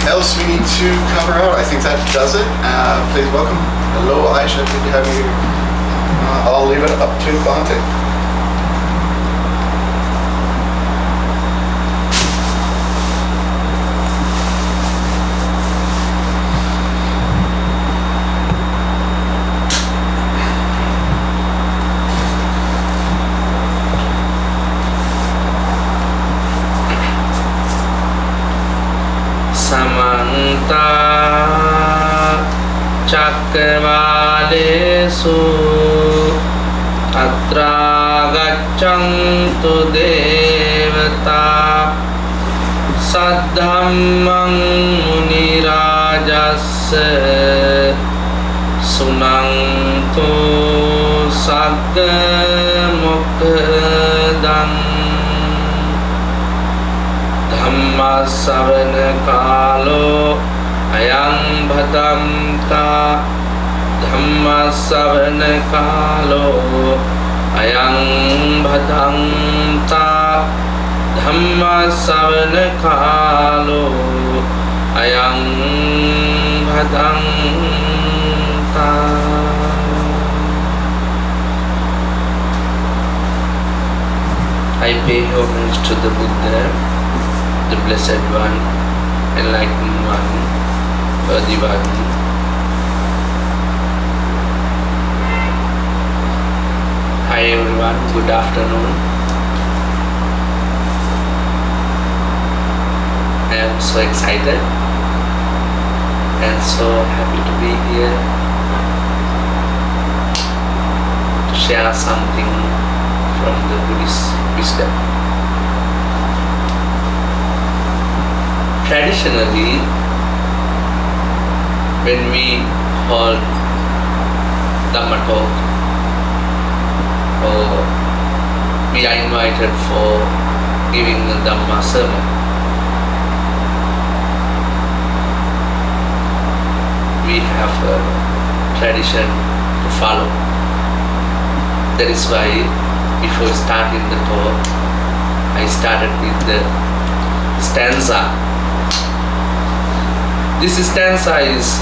else we need to cover out? I think that does it. Please welcome. Hello, Aisha. Good to have you. I'll leave it up to Bhante. Samanta Cakkavalesu Atra Gaccantu Devata Saddhammang Munirajassa Sunantu Sagga Mokkadam Dhamma savana kalo ayang bhadanta Dhamma savana kalo ayang bhadanta Dhamma savana kalo ayang bhadanta. I pay homage to the Buddha, the Blessed One, Enlightened One, Worthy One. Hi everyone, good afternoon. I am so excited and so happy to be here to share something from the Buddhist wisdom. Traditionally, when we hold Dhamma talk or we are invited for giving the Dhamma sermon, we have a tradition to follow. That is why before starting the talk, I started with the stanza. This stanza is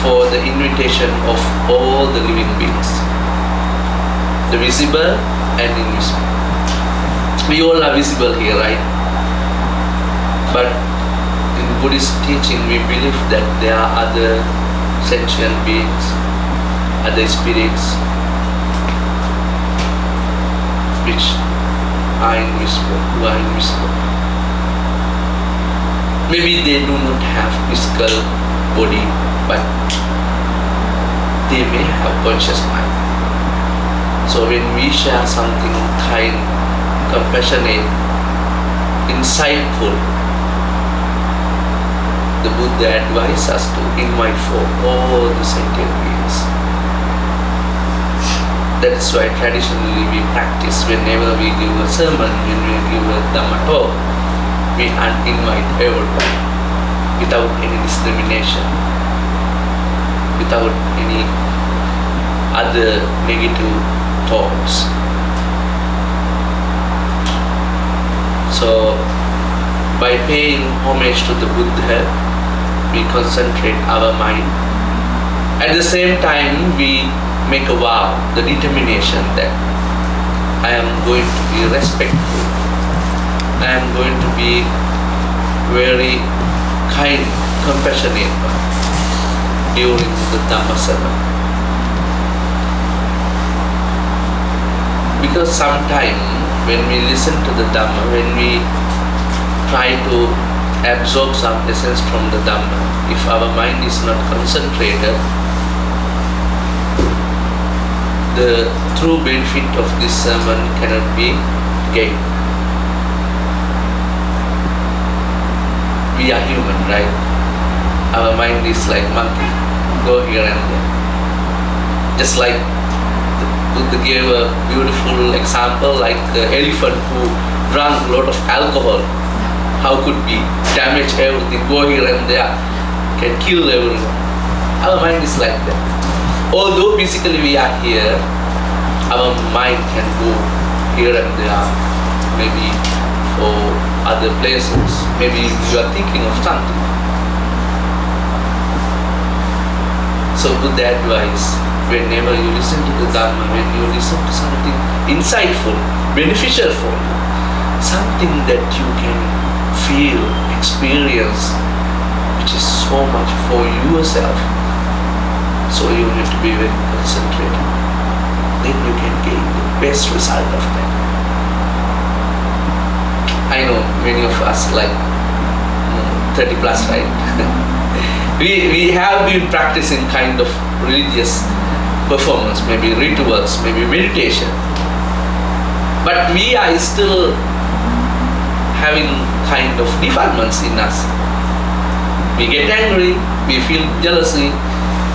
for the invitation of all the living beings, the visible and invisible. We all are visible here, right? But in Buddhist teaching, we believe that there are other sentient beings, other spirits, which are invisible, who are invisible. Maybe they do not have physical body, but they may have conscious mind. So when we share something kind, compassionate, insightful, the Buddha advises us to invite for all the sentient beings. That is why traditionally we practice whenever we give a sermon, when we give a Dhamma talk, we invite everybody without any discrimination, without any other negative thoughts. So by paying homage to the Buddha, we concentrate our mind. At the same time, we make a vow, the determination that I am going to be respectful, I am going to be very kind, compassionate during the Dhamma sermon. Because sometimes when we listen to the Dhamma, when we try to absorb some essence from the Dhamma, if our mind is not concentrated, the true benefit of this sermon cannot be gained. We are human, right? Our mind is like monkey, go here and there. Just like the Buddha gave a beautiful example, like the elephant who drank a lot of alcohol. How could we damage everything, go here and there, can kill everyone? Our mind is like that. Although physically we are here, our mind can go here and there, maybe for other places. Maybe you are thinking of something. So good advice. Whenever you listen to the Dharma, when you listen to something insightful, beneficial for you, something that you can feel, experience, which is so much for yourself. So you need to be very concentrated. Then you can gain the best result of that. I know many of us like 30 plus, right? we have been practicing kind of religious performance, maybe rituals, maybe meditation. But we are still having kind of defilements in us. We get angry, we feel jealousy,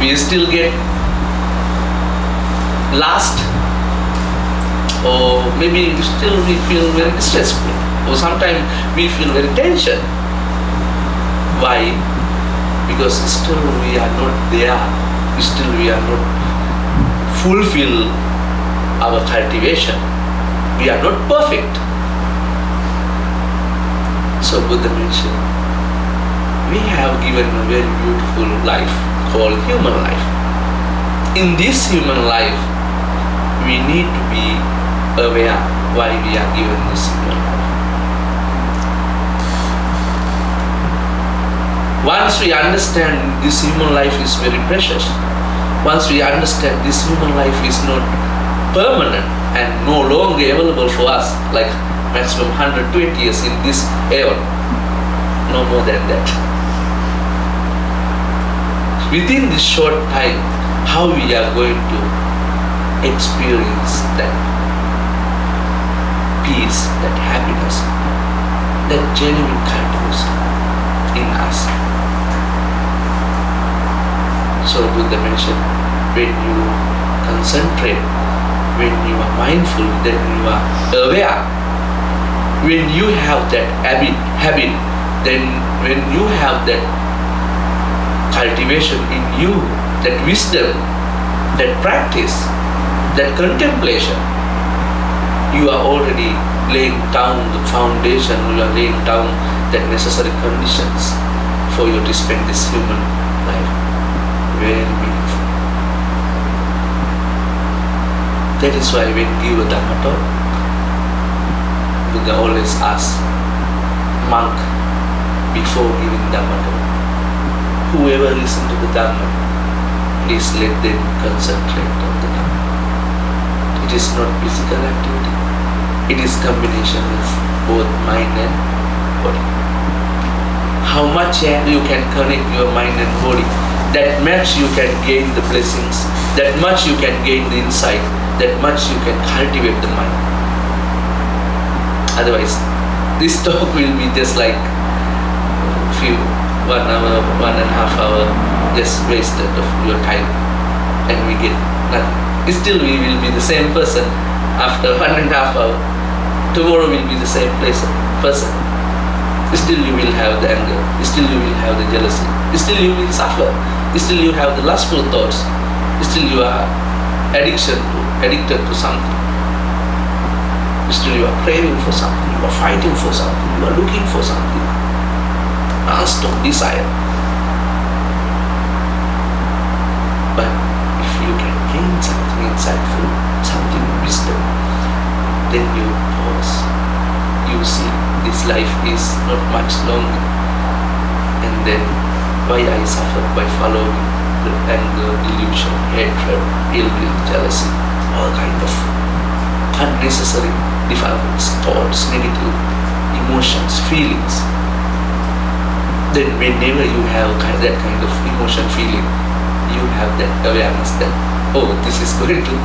we still get lust, or maybe still we feel very distressful, or sometimes we feel very tension. Why? Because still we are not there, still we are not fulfill our cultivation. We are not perfect. So Buddha mentioned, we have given a very beautiful life called human life. In this human life, we need to be aware why we are given this human life. Once we understand this human life is very precious, once we understand this human life is not permanent and no longer available for us, like maximum 120 years in this aeon, no more than that. Within this short time, how we are going to experience that peace, that happiness, that genuine kindness in us. So Buddha mentioned, when you concentrate, when you are mindful, then you are aware. When you have that habit, then when you have that cultivation in you, that wisdom, that practice, that contemplation, you are already laying down the foundation, you are laying down the necessary conditions for you to spend this human life. Very meaningful. That is why when give a Dhamma talk, Buddha always asks monk before giving Dhamma talk, whoever listen to the Dhamma, please let them concentrate on the Dhamma. It is not physical activity. It is combination of both mind and body. How much you can connect your mind and body, that much you can gain the blessings, that much you can gain the insight, that much you can cultivate the mind. Otherwise, this talk will be just like 1 hour, 1.5 hour, just wasted of your time, and we get nothing. Still we will be the same person after 1.5 hour. Tomorrow will be the same person. Still you will have the anger, still you will have the jealousy, still you will suffer, still you have the lustful thoughts, still you are addicted to something, still you are craving for something, you are fighting for something, you are looking for something, non-stop desire. But if you can gain something insightful, something wisdom, then you pause, you see this life is not much longer, and then why I suffered by following the anger, delusion, hatred, ill will, jealousy, all kind of unnecessary defilements, thoughts, negative emotions, feelings. Then whenever you have that kind of emotion, feeling, you have that awareness that, oh, this is going to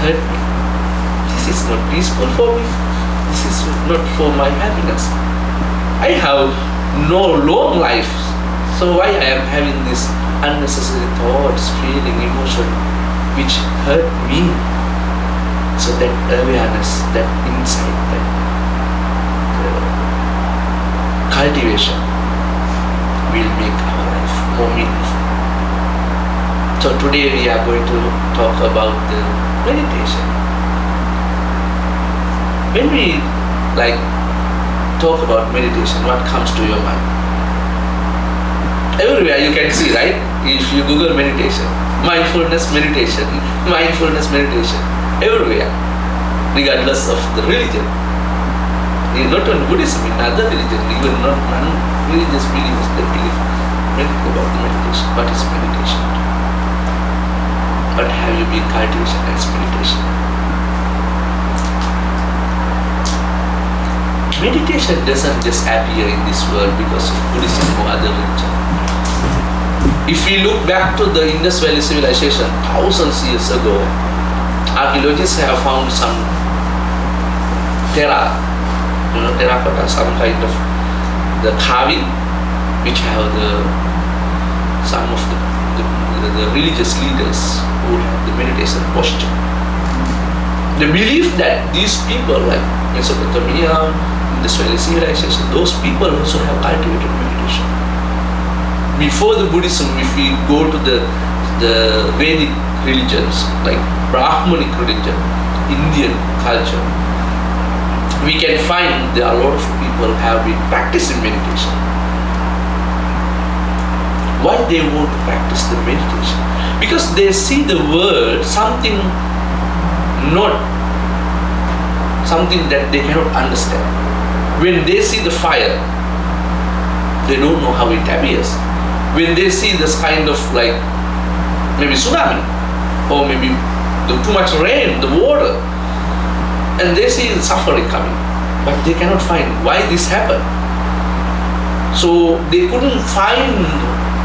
hurt me, this is not peaceful for me, this is not for my happiness. I have no long life, so why I am having this unnecessary thoughts, feeling, emotion which hurt me? So that awareness, that insight, that cultivation will make our life more meaningful. So today we are going to talk about the meditation. When we talk about meditation, what comes to your mind? Everywhere you can see, right? If you Google meditation, mindfulness meditation, everywhere, regardless of the religion. Not only Buddhism, in other religions, even non-religious believers, they believe about the meditation. What is meditation? What have you been cultivating as meditation? Meditation doesn't just appear in this world because of Buddhism or other religion. If we look back to the Indus Valley civilization thousands of years ago, archaeologists have found some terracotta, some kind of the carving, which have some of the religious leaders who have the meditation posture. They believe that these people, like Mesopotamia, Indus Valley civilization, those people also have cultivated meditation. Before the Buddhism, if we go to the Vedic religions, like Brahmanic religion, Indian culture, we can find there are a lot of people have been practicing meditation. Why they want to practice the meditation? Because they see the world something that they cannot understand. When they see the fire, they don't know how it appears. When they see this kind of like maybe tsunami or maybe too much rain, the water, and they see the suffering coming, but they cannot find why this happened. So they couldn't find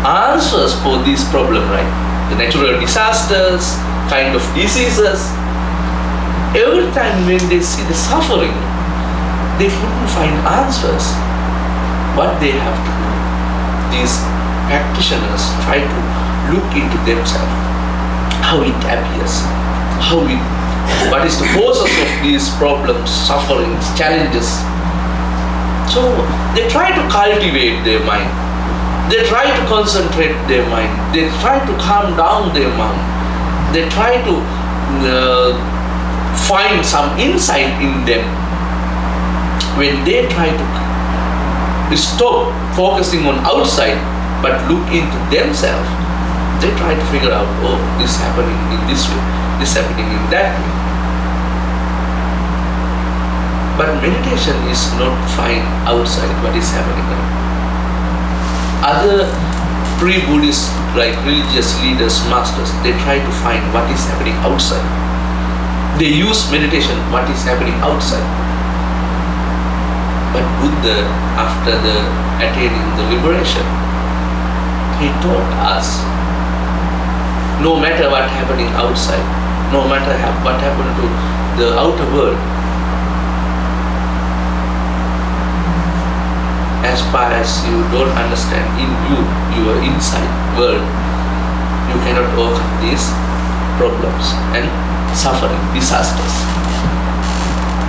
answers for this problem, right? The natural disasters, kind of diseases. Every time when they see the suffering, they couldn't find answers. What they have to do, these practitioners try to look into themselves, how it appears, what is the causes of these problems, sufferings, challenges. So they try to cultivate their mind. They try to concentrate their mind. They try to calm down their mind. They try to find some insight in them. When they try to stop focusing on outside but look into themselves, they try to figure out, oh, this is happening in this way, this is happening in that way. But meditation is not find outside what is happening now. Other pre-Buddhist, like religious leaders, masters, they try to find what is happening outside. They use meditation, what is happening outside. But Buddha, after attaining the liberation, he taught us, no matter what happening outside, no matter what happened to the outer world, as far as you don't understand in you, your inside world, you cannot overcome these problems and suffering, disasters.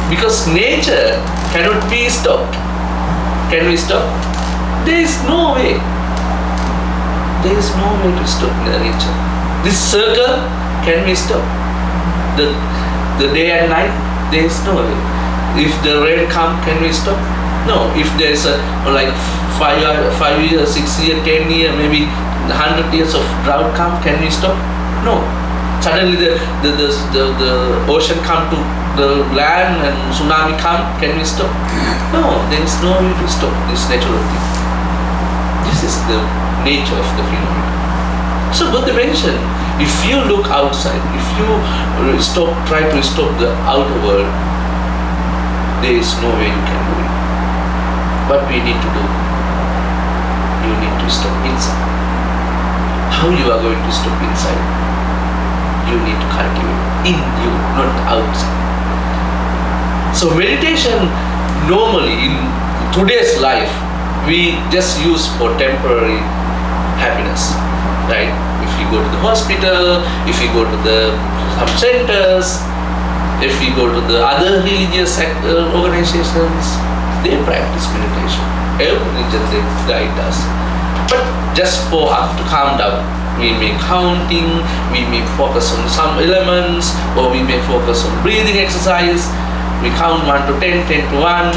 Because nature cannot be stopped. Can we stop? There is no way. There is no way to stop the nature. This circle, can we stop? The day and night, there is no way. If the rain comes, can we stop? No. If there is like 5 years, 6 years, 10 years, maybe 100 years of drought come, can we stop? No. Suddenly the ocean come to the land and tsunami come, can we stop? No, there is no way to stop this natural thing. This is the nature of the phenomenon. So Buddha mentioned, if you look outside, if you try to stop the outer world, there is no way you can do it. What we need to do, you need to stop inside. How you are going to stop inside? You need to cultivate in you, not outside. So meditation, normally in today's life, we just use for temporary happiness, right? If you go to the hospital, if you go to some centers, if you go to the other religious organizations, they practice meditation. Every religion they guide us. But just for us to calm down, we may counting, we may focus on some elements, or we may focus on breathing exercise. We count 1 to 10, 10 to 1,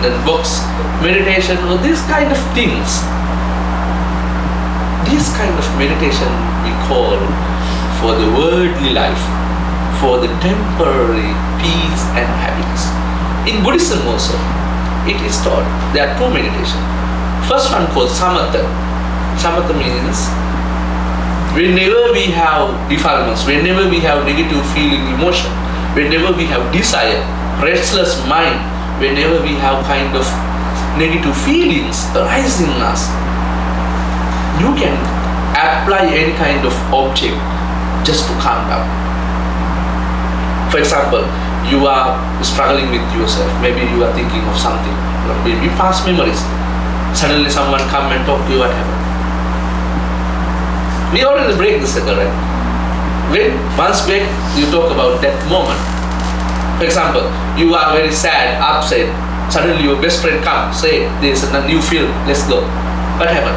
then box meditation, or these kind of things. This kind of meditation we call for the worldly life, for the temporary peace and happiness. In Buddhism also, it is taught there are two meditation. First one called samatha. Samatha means whenever we have defilements, whenever we have negative feeling, emotion, whenever we have desire, restless mind, whenever we have kind of negative feelings arising in us, you can apply any kind of object just to calm down. For example, you are struggling with yourself, maybe you are thinking of something, maybe past memories. Suddenly someone come and talk to you, what happened? We already break the circle, right? When once break, you talk about that moment. For example, you are very sad, upset, suddenly your best friend comes, say, there's a new film, let's go. What happened?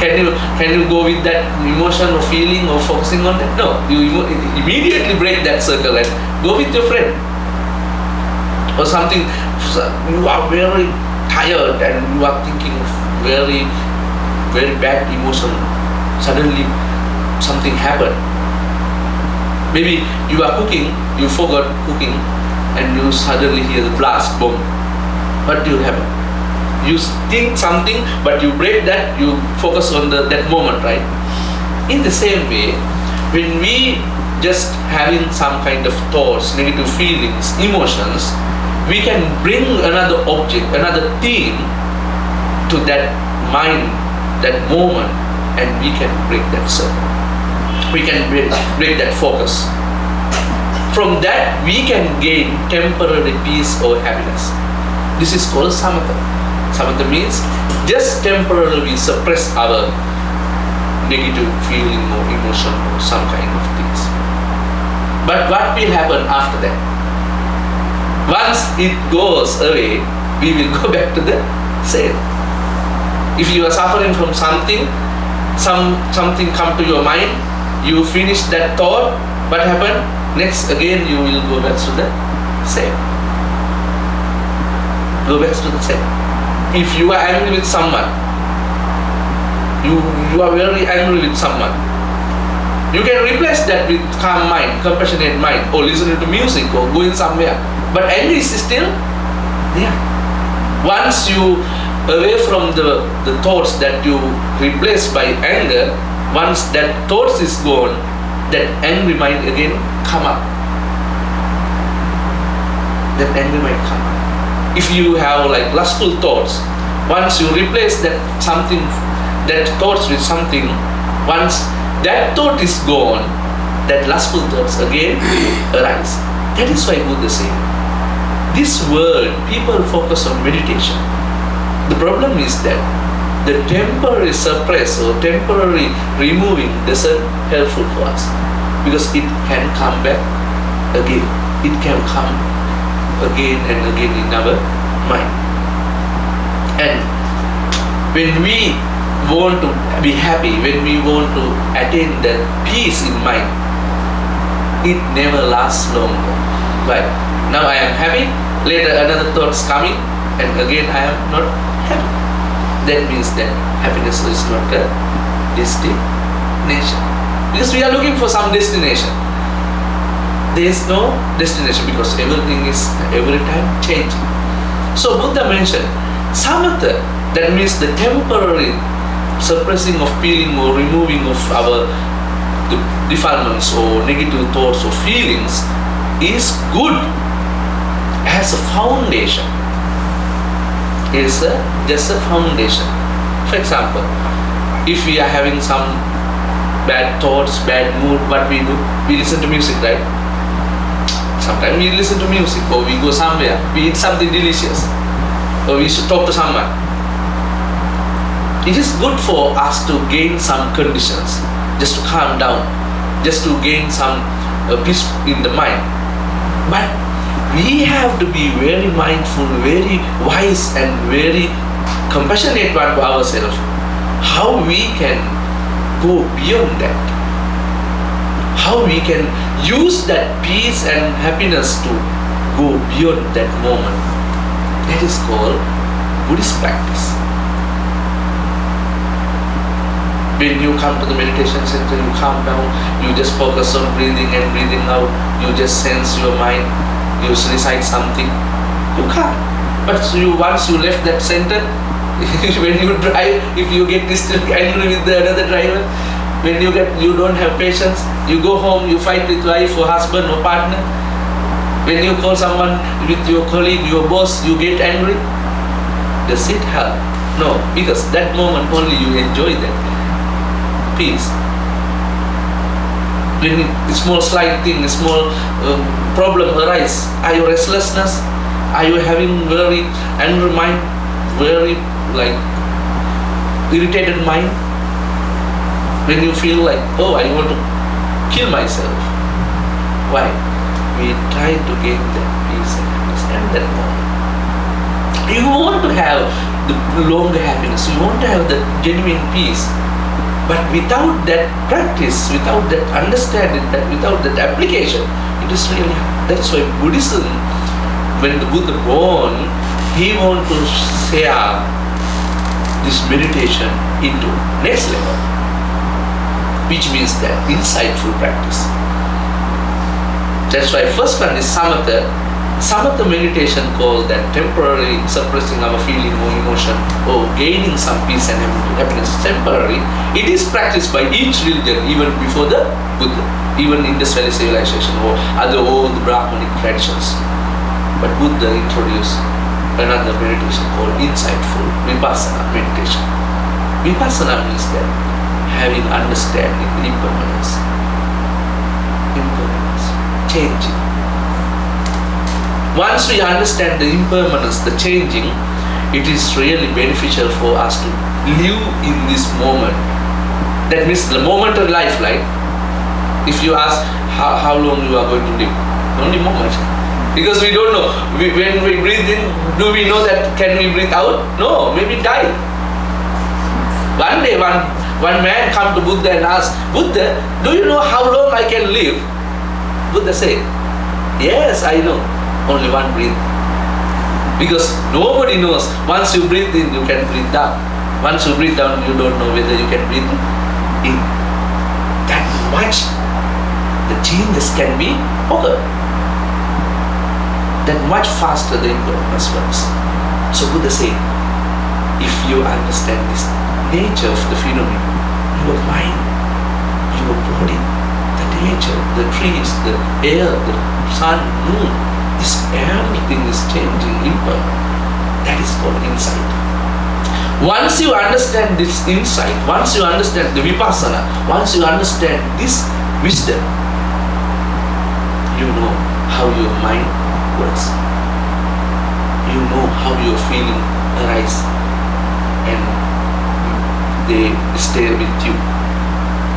Can you go with that emotion or feeling or focusing on that? No, you immediately break that circle and go with your friend. Or something, you are very tired and you are thinking of very, very bad emotion. Suddenly something happened. Maybe you are cooking, you forgot cooking, and you suddenly hear the blast, boom. What will happen? You think something, but you break that, you focus on that moment, right? In the same way, when we just having some kind of thoughts, negative feelings, emotions, we can bring another object, another thing to that mind, that moment, and we can break that circle. We can break that focus. From that, we can gain temporary peace or happiness. This is called samatha. Samatha means just temporarily suppress our negative feeling or emotion or some kind of things. But what will happen after that? Once it goes away, we will go back to the same. If you are suffering from something, something come to your mind, you finish that thought, what happened? Next again you will go back to the same. Go back to the same. If you are angry with someone, you are very angry with someone, you can replace that with calm mind, compassionate mind, or listening to music or going somewhere. But anger is still there. Once you away from the thoughts that you replace by anger, once that thoughts is gone, that angry mind again come up. That angry mind come up. If you have like lustful thoughts, once you replace that thoughts with something, once that thought is gone, that lustful thoughts again arise. That is why Buddha said, this world, people focus on meditation. The problem is that the temporary suppress or temporary removing isn't helpful for us, because it can come back again. It can come again and again in our mind. And when we want to be happy, when we want to attain that peace in mind, it never lasts long. Right? Now I am happy, later another thoughts coming, and again I am not happy. That means that happiness is not a destination. Because we are looking for some destination. There is no destination because everything is every time changing. So Buddha mentioned samatha, that means the temporary suppressing of feeling or removing of our defilements or negative thoughts or feelings is good as a foundation. It is just a foundation. For example, if we are having some bad thoughts, bad mood, what we do? We listen to music, right? Sometimes we listen to music, or we go somewhere, we eat something delicious, or we should talk to someone. It is good for us to gain some conditions, just to calm down, just to gain some peace in the mind. But we have to be very mindful, very wise, and very compassionate to ourselves. How we can go beyond that? How we can use that peace and happiness to go beyond that moment? That is called Buddhist practice. When you come to the meditation center, you calm down, you just focus on breathing and breathing out, you just sense your mind, you recite something, you calm. But once you left that center, when you drive, if you get distant angry with the another driver, when you don't have patience, you go home, you fight with wife or husband or partner. When you call someone with your colleague, your boss, you get angry. Does it help? No, because that moment only you enjoy that peace. When a small slight thing, a small problem arise, are you restlessness? Are you having very angry mind, very irritated mind? When you feel like, oh, I want to kill myself. Why? We try to gain that peace and understand that moment. You want to have the long happiness, you want to have the genuine peace. But without that practice, without that understanding, without that application, it is really hard. That's why Buddhism, when the Buddha born, he want to share this meditation into next level, which means that insightful practice. That's why first one is samatha. Samatha meditation called that temporary suppressing our feeling or emotion or gaining some peace and happiness temporary. It is practiced by each religion even before the Buddha, even Indus Valley civilization or other old Brahmanic traditions. But Buddha introduced another meditation called insightful vipassana meditation. Vipassana means that having understanding the impermanence, changing. Once we understand the impermanence, the changing, it is really beneficial for us to live in this moment. That means the moment of life, right? If you ask how long you are going to live, only moment. Because we don't know. When we breathe in, do we know that can we breathe out? No, maybe die. One day, one man come to Buddha and ask, Buddha, do you know how long I can live? Buddha said, yes, I know. Only one breath. Because nobody knows. Once you breathe in, you can breathe down. Once you breathe down, you don't know whether you can breathe in. That much the changes can be occurred. That much faster the impermanence works. So Buddha said, if you understand this nature of the phenomenon, your mind, your body, the nature, the trees, the air, the sun, moon, everything is changing impermanent. That is called insight. Once you understand this insight, once you understand the vipassana, once you understand this wisdom, you know how your mind works. You know how your feeling arise and they stay with you.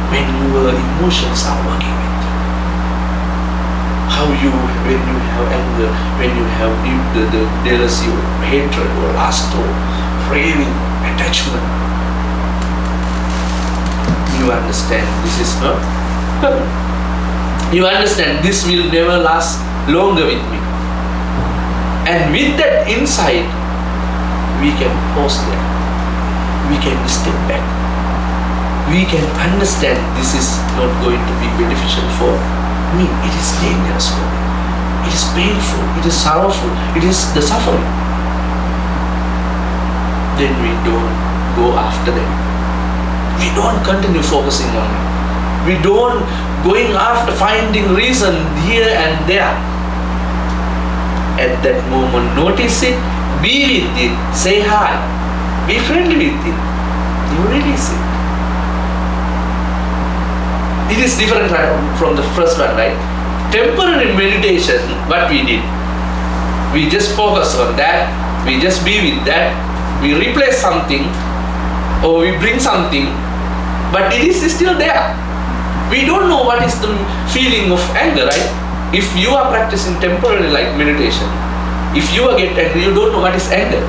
When your emotions are working with you. How you, when you have anger, when you have the jealousy or hatred or lust or craving, attachment, you understand this is not permanent. You understand this will never last longer with me. And with that insight, we can pause there. We can step back. We can understand this is not going to be beneficial for me. It is dangerous for me. It is painful. It is sorrowful. It is the suffering. Then we don't go after them. We don't continue focusing on it. We don't going after finding reason here and there. At that moment, notice it, be with it, say hi, be friendly with it. You release it. It is different from the first one, right? Temporary meditation, what we did, we just focus on that, we just be with that, we replace something or we bring something, but it is still there. We don't know what is the feeling of anger, right? If you are practicing temporary like meditation, if you are getting angry, you don't know what is anger.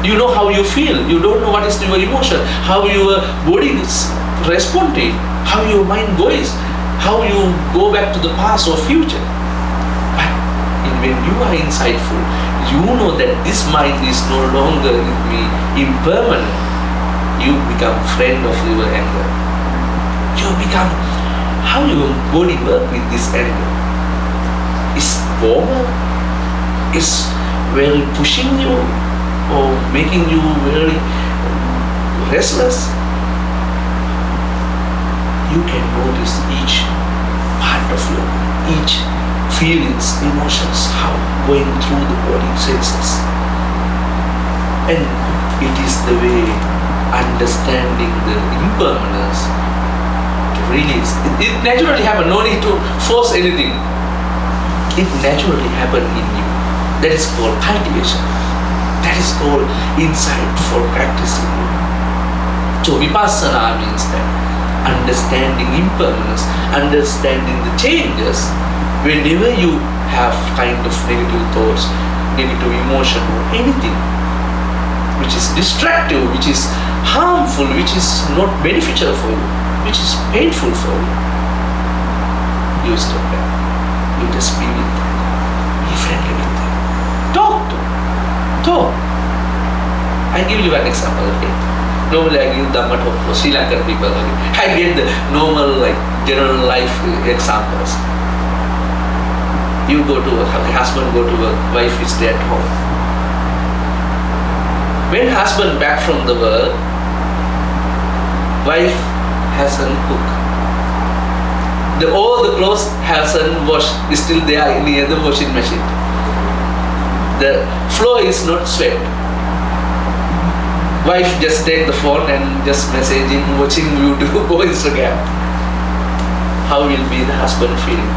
You know how you feel, you don't know what is your emotion, how your body responds to it, how your mind goes, how you go back to the past or future. But when you are insightful, you know that this mind is no longer with me impermanent. You become friend of your anger. You become, how your body work with this anger? Is warmer? Is very pushing you or making you very restless? You can notice each part of your, each feelings, emotions, how going through the body senses. And it is the way understanding the impermanence to release. It naturally happens, no need to force anything. It naturally happens in you. That is called cultivation. That is called insight for practicing. So vipassana means that understanding impermanence, understanding the changes. Whenever you have kind of negative thoughts, negative emotion or anything which is destructive, which is harmful, which is not beneficial for you, which is painful for you, you stop back. You just be with that. Be friendly with that. Talk to. Talk. I give you an example, okay? Normally I give Dhamma talk for Sri Lankan people. Okay? I get the normal, like, general life examples. You go to work, husband go to work, wife is stay at home. When husband back from the work, wife hasn't cooked. All the clothes hasn't washed, is still there in the other washing machine. The floor is not swept. Wife just take the phone and just messaging, watching YouTube or Instagram. How will be the husband feeling?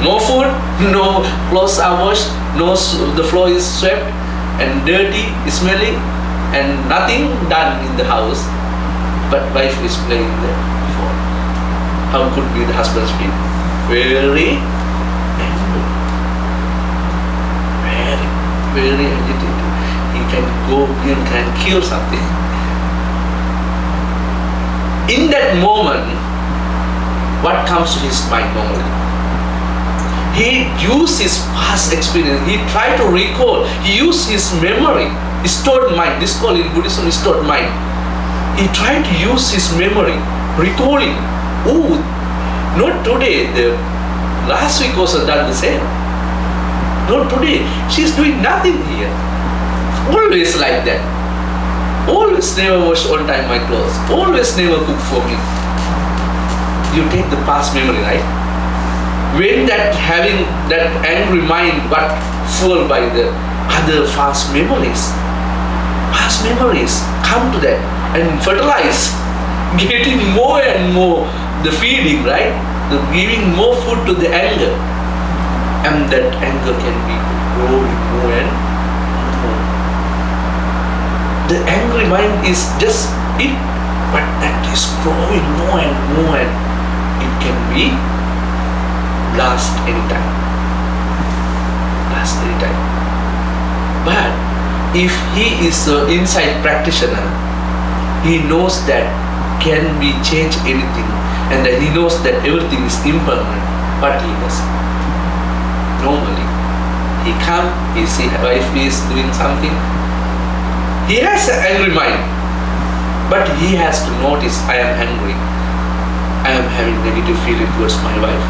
No food, no clothes are washed, the floor is swept and dirty, smelly, and nothing done in the house. But wife is playing the phone. How could be the husband's feeling? Very angry, very agitated. He can go, he can kill something. In that moment, what comes to his mind normally? He used his past experience, he tried to recall, he used his memory, his stored mind. This called in Buddhism is stored mind. He tried to use his memory, recalling, oh, not today, the last week also done the same. Not today, she's doing nothing here. Always like that. Always never wash on time my clothes. Always never cook for me. You take the past memory, right? When that having that angry mind got fueled by the other past memories come to that and fertilize, getting more and more the feeding, right? The giving more food to the anger, and that anger can be growing more and more. The angry mind is just it, but that is growing more and more, and it can be last anytime. But if he is an insight practitioner, he knows that can be changed anything, and that he knows that everything is impermanent. But he does. Normally, he come, he see wife is doing something. He has an angry mind, but he has to notice, I am angry. I am having negative feeling towards my wife.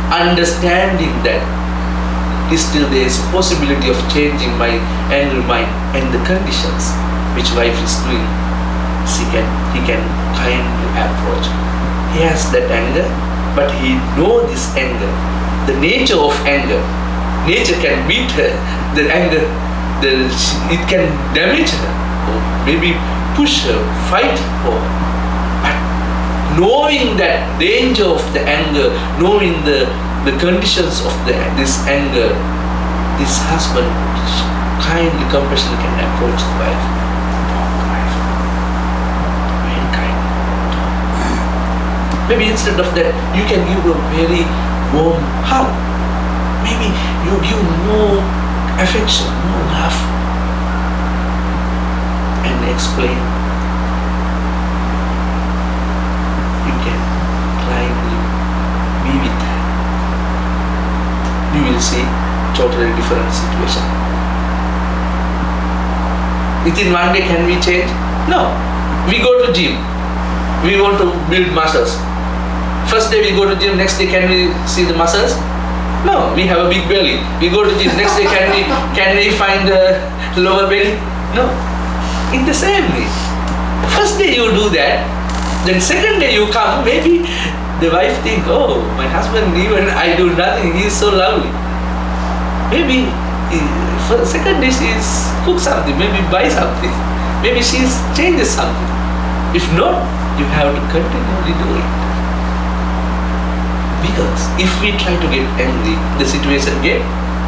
Understanding that still there is a possibility of changing my angry mind and the conditions which wife is doing. He can kindly approach. He has that anger, but he knows this anger, the nature of anger. Nature can beat her, the anger, it can damage her, or maybe push her, fight for her. But knowing that danger of the anger, knowing the conditions of this anger, this husband kindly, compassionately can approach the wife. Talk, wife. Very kind. Talk. Maybe instead of that, you can give a very warm hug. Maybe you give more affection, more love, and explain. You can kindly be with her. You will see totally different situation. Within one day can we change? No. We go to gym. We want to build muscles. First day we go to gym, next day can we see the muscles? No, we have a big belly. We go to gym, next day can we find the lower belly? No. In the same way. First day you do that, then second day you come, maybe the wife think, oh, my husband, even I do nothing, he is so lovely. Maybe for the second day she is cook something, maybe buy something, maybe she changes something. If not, you have to continually do it. Because if we try to get angry, the situation get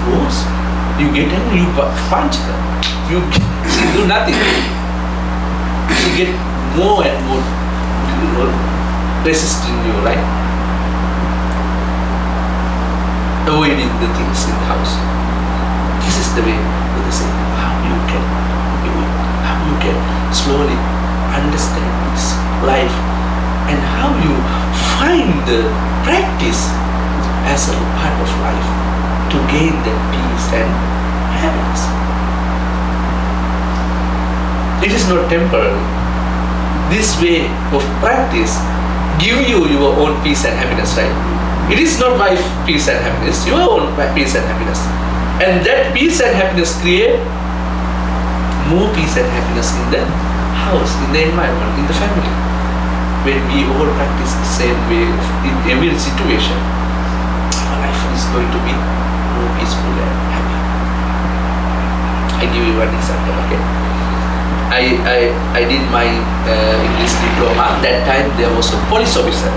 worse. You get angry, you punch her. She do nothing. She get more and more resisting you, right? Avoiding the things in the house. This is the way Buddhism, how you can do it, how you can slowly understand this life, and how you find the practice as a part of life to gain that peace and happiness. It is not temporary. This way of practice give you your own peace and happiness, right? It is not my peace and happiness, your own peace and happiness. And that peace and happiness create more peace and happiness in the house, in the environment, in the family. When we all practice the same way in every situation, our life is going to be more peaceful and happy. I give you one example, okay? I did my English diploma. That time there was a police officer.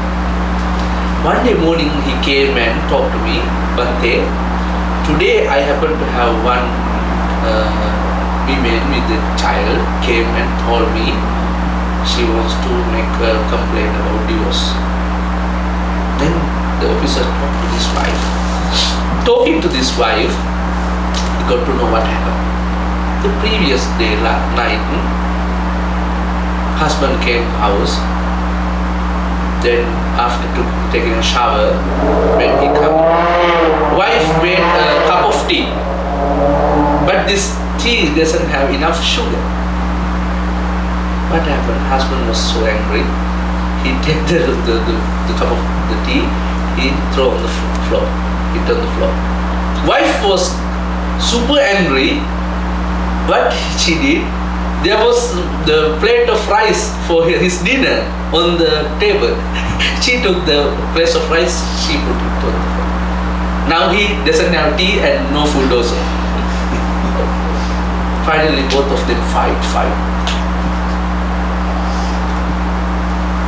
One day morning he came and talked to me, Bhante, today I happen to have one woman with a child came and told me she wants to make a complaint about divorce. Then the officer talked to his wife. Talking to this wife, he got to know what happened. The previous day, night, husband came to house. Then after taking a shower, when he come, wife made a cup of tea. But this tea doesn't have enough sugar. What happened? Husband was so angry. He take the cup of the tea, he throw on the floor. He turned the floor. Wife was super angry. What she did, there was the plate of rice for his dinner on the table. She took the plate of rice, she put it on the floor. Now he doesn't have tea and no food also. Finally both of them fight.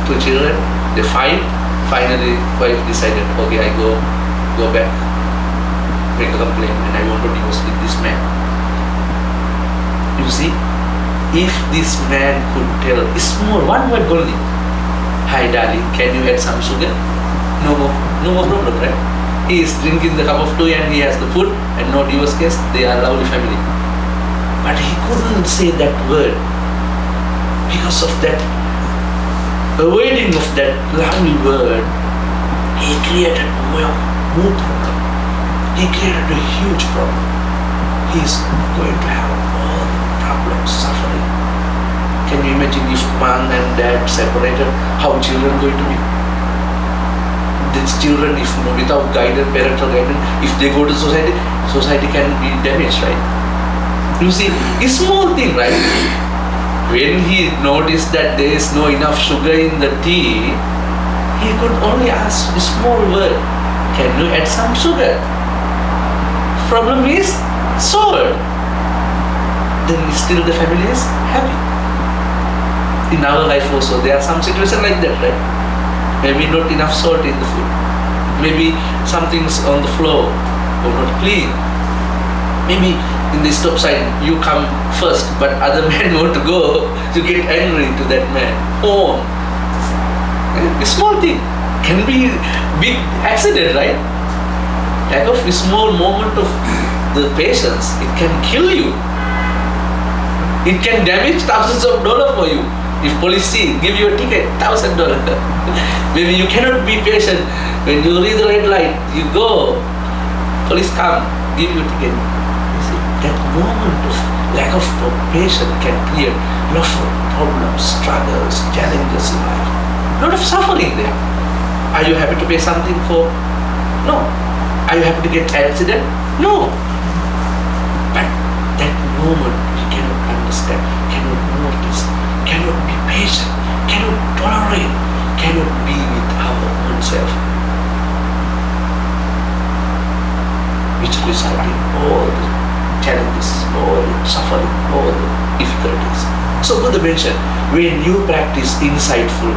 Two children, they fight. Finally wife decided, okay, I go back, make a complaint, and I want to divorce with this man. You see, if this man could tell small one word only, hi darling, can you add some sugar? No more problem, right? He is drinking the cup of tea and he has the food and no divorce case, they are a lovely family. But he couldn't say that word because of that avoiding of that lovely word. He created more problem. He created a huge problem. He is going to have all problems, suffering. Can you imagine if mom and dad separated, how children going to be? These children, if without guidance, parental guidance, if they go to society can be damaged, right? You see, a small thing, right? When he noticed that there is no enough sugar in the tea, he could only ask a small word, can you add some sugar? Problem is solved. Then still the family is happy. In our life also, there are some situations like that, right? Maybe not enough salt in the food. Maybe something's on the floor or not clean. Maybe in the stop sign you come first, but other men want to go, you get angry to that man. Oh, a small thing can be big accident, right? Lack of a small moment of the patience, it can kill you. It can damage thousands of dollars for you. If police see, give you a ticket, $1,000. Maybe you cannot be patient. When you read the red light, you go. Police come, give you a ticket. You see, that moment of lack of patience can create lots of problems, struggles, challenges in life. lot of suffering there. Are you happy to pay something for? No. Are you happy to get accident? No. But that moment we cannot understand, cannot notice, cannot be patient, cannot tolerate, cannot be with our own self, which result in all the challenges, all the suffering, all the difficulties. So Buddha mentioned, when you practice insightful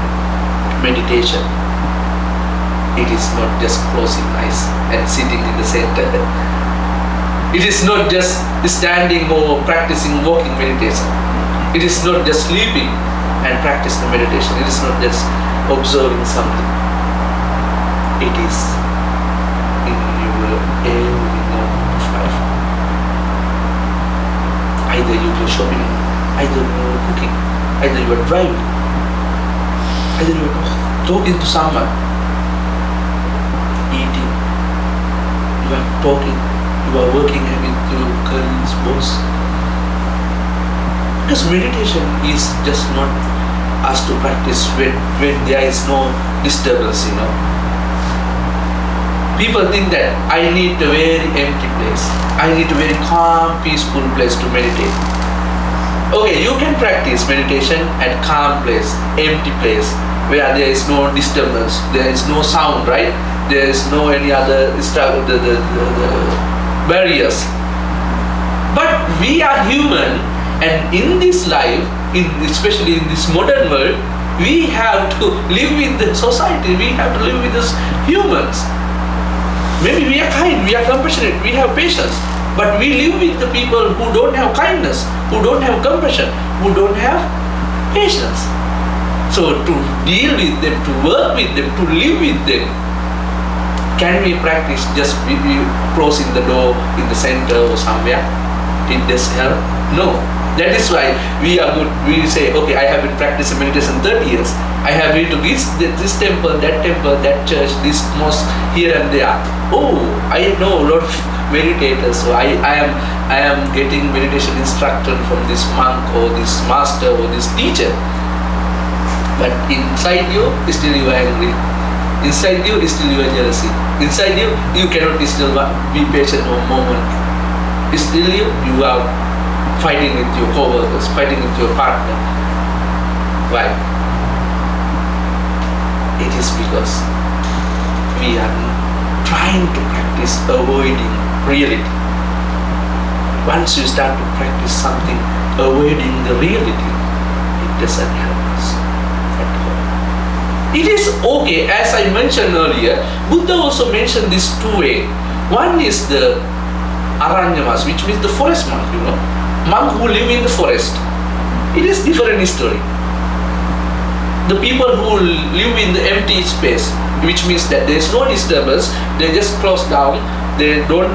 meditation, it is not just closing eyes and sitting in the center. It is not just standing or practicing walking meditation. It is not just sleeping and practicing meditation. It is not just observing something. It is in your every moment of life. Either you go shopping, either you are cooking, either you are driving, either you are talking to someone, eating, you are talking, you are working with your colleagues, boss. Because meditation is just not us to practice when there is no disturbance, People think that I need a very empty place. I need a very calm, peaceful place to meditate. Okay, you can practice meditation at calm place, empty place, where there is no disturbance, there is no sound, right? There is no any other the barriers. But we are human, and in this life, especially in this modern world, we have to live with the society, we have to live with these humans. Maybe we are kind, we are compassionate, we have patience, but we live with the people who don't have kindness, who don't have compassion, who don't have patience. So to deal with them, to work with them, to live with them, can we practice just closing the door in the center or somewhere? It does help? No. That is why we are good. We say, okay, I have been practicing meditation 30 years. I have been to this temple, that church, this mosque, here and there. Oh, I know a lot of meditators. So I am getting meditation instruction from this monk or this master or this teacher. But inside you, still you are angry. Inside you, still you are jealousy. Inside you, you cannot still be patient for a moment. Still you are fighting with your co-workers, fighting with your partner. Why? It is because we are trying to practice avoiding reality. Once you start to practice something avoiding the reality, it doesn't help us at all. It is okay, as I mentioned earlier, Buddha also mentioned this two ways. One is the Aranyamas, which means the forest monk, monk who live in the forest. It is different story. The people who live in the empty space, which means that there is no disturbance, they just close down, they don't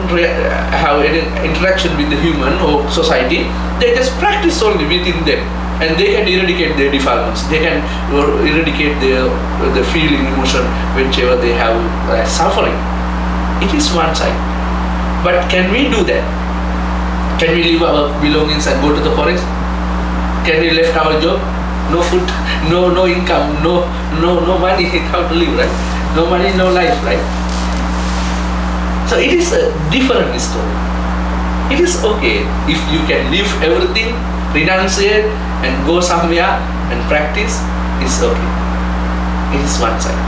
have any interaction with the human or society, they just practice only within them, and they can eradicate their defilements, they can eradicate their feeling, emotion, whichever they have suffering. It is one side. But can we do that? Can we leave our belongings and go to the forest? Can we left our job? No food, no income, no money, how to live, right? No money, no life, right? So it is a different story. It is okay if you can leave everything, renunciate and go somewhere and practice, it's okay. It is one side.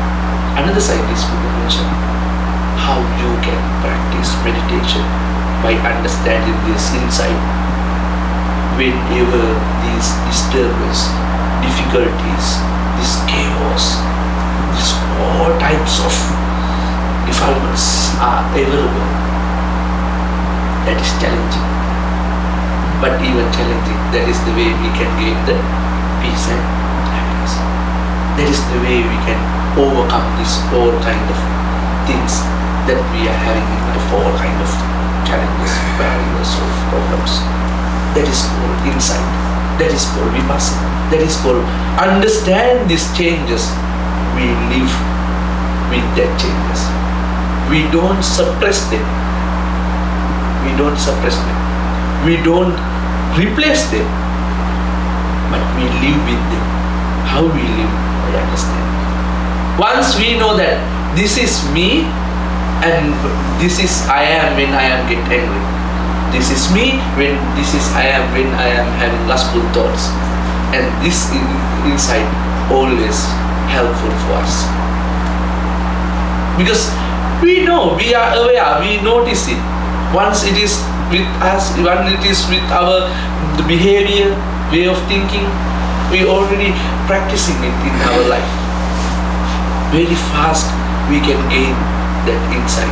Another side is Buddha mentioned how you can practice meditation by understanding this insight. Whenever these disturbance, difficulties, this chaos, these all types of defilements are available, that is challenging. But even challenging, that is the way we can gain the peace and happiness. That is the way we can overcome these all kind of things that we are having in life, all kind of challenges, barriers, or problems. That is called insight. That is called vipassana. That is called understand these changes. We live with that changes. We don't suppress them. We don't suppress them. We don't replace them. But we live with them. How we live? I understand. Once we know that this is me and this is I am when I am get angry. This is me when this is I am when I am having lustful thoughts. And this insight always helpful for us. Because we know, we are aware, we notice it. Once it is with us, once it is with our behavior, way of thinking, we already practicing it in our life. Very fast we can gain that insight.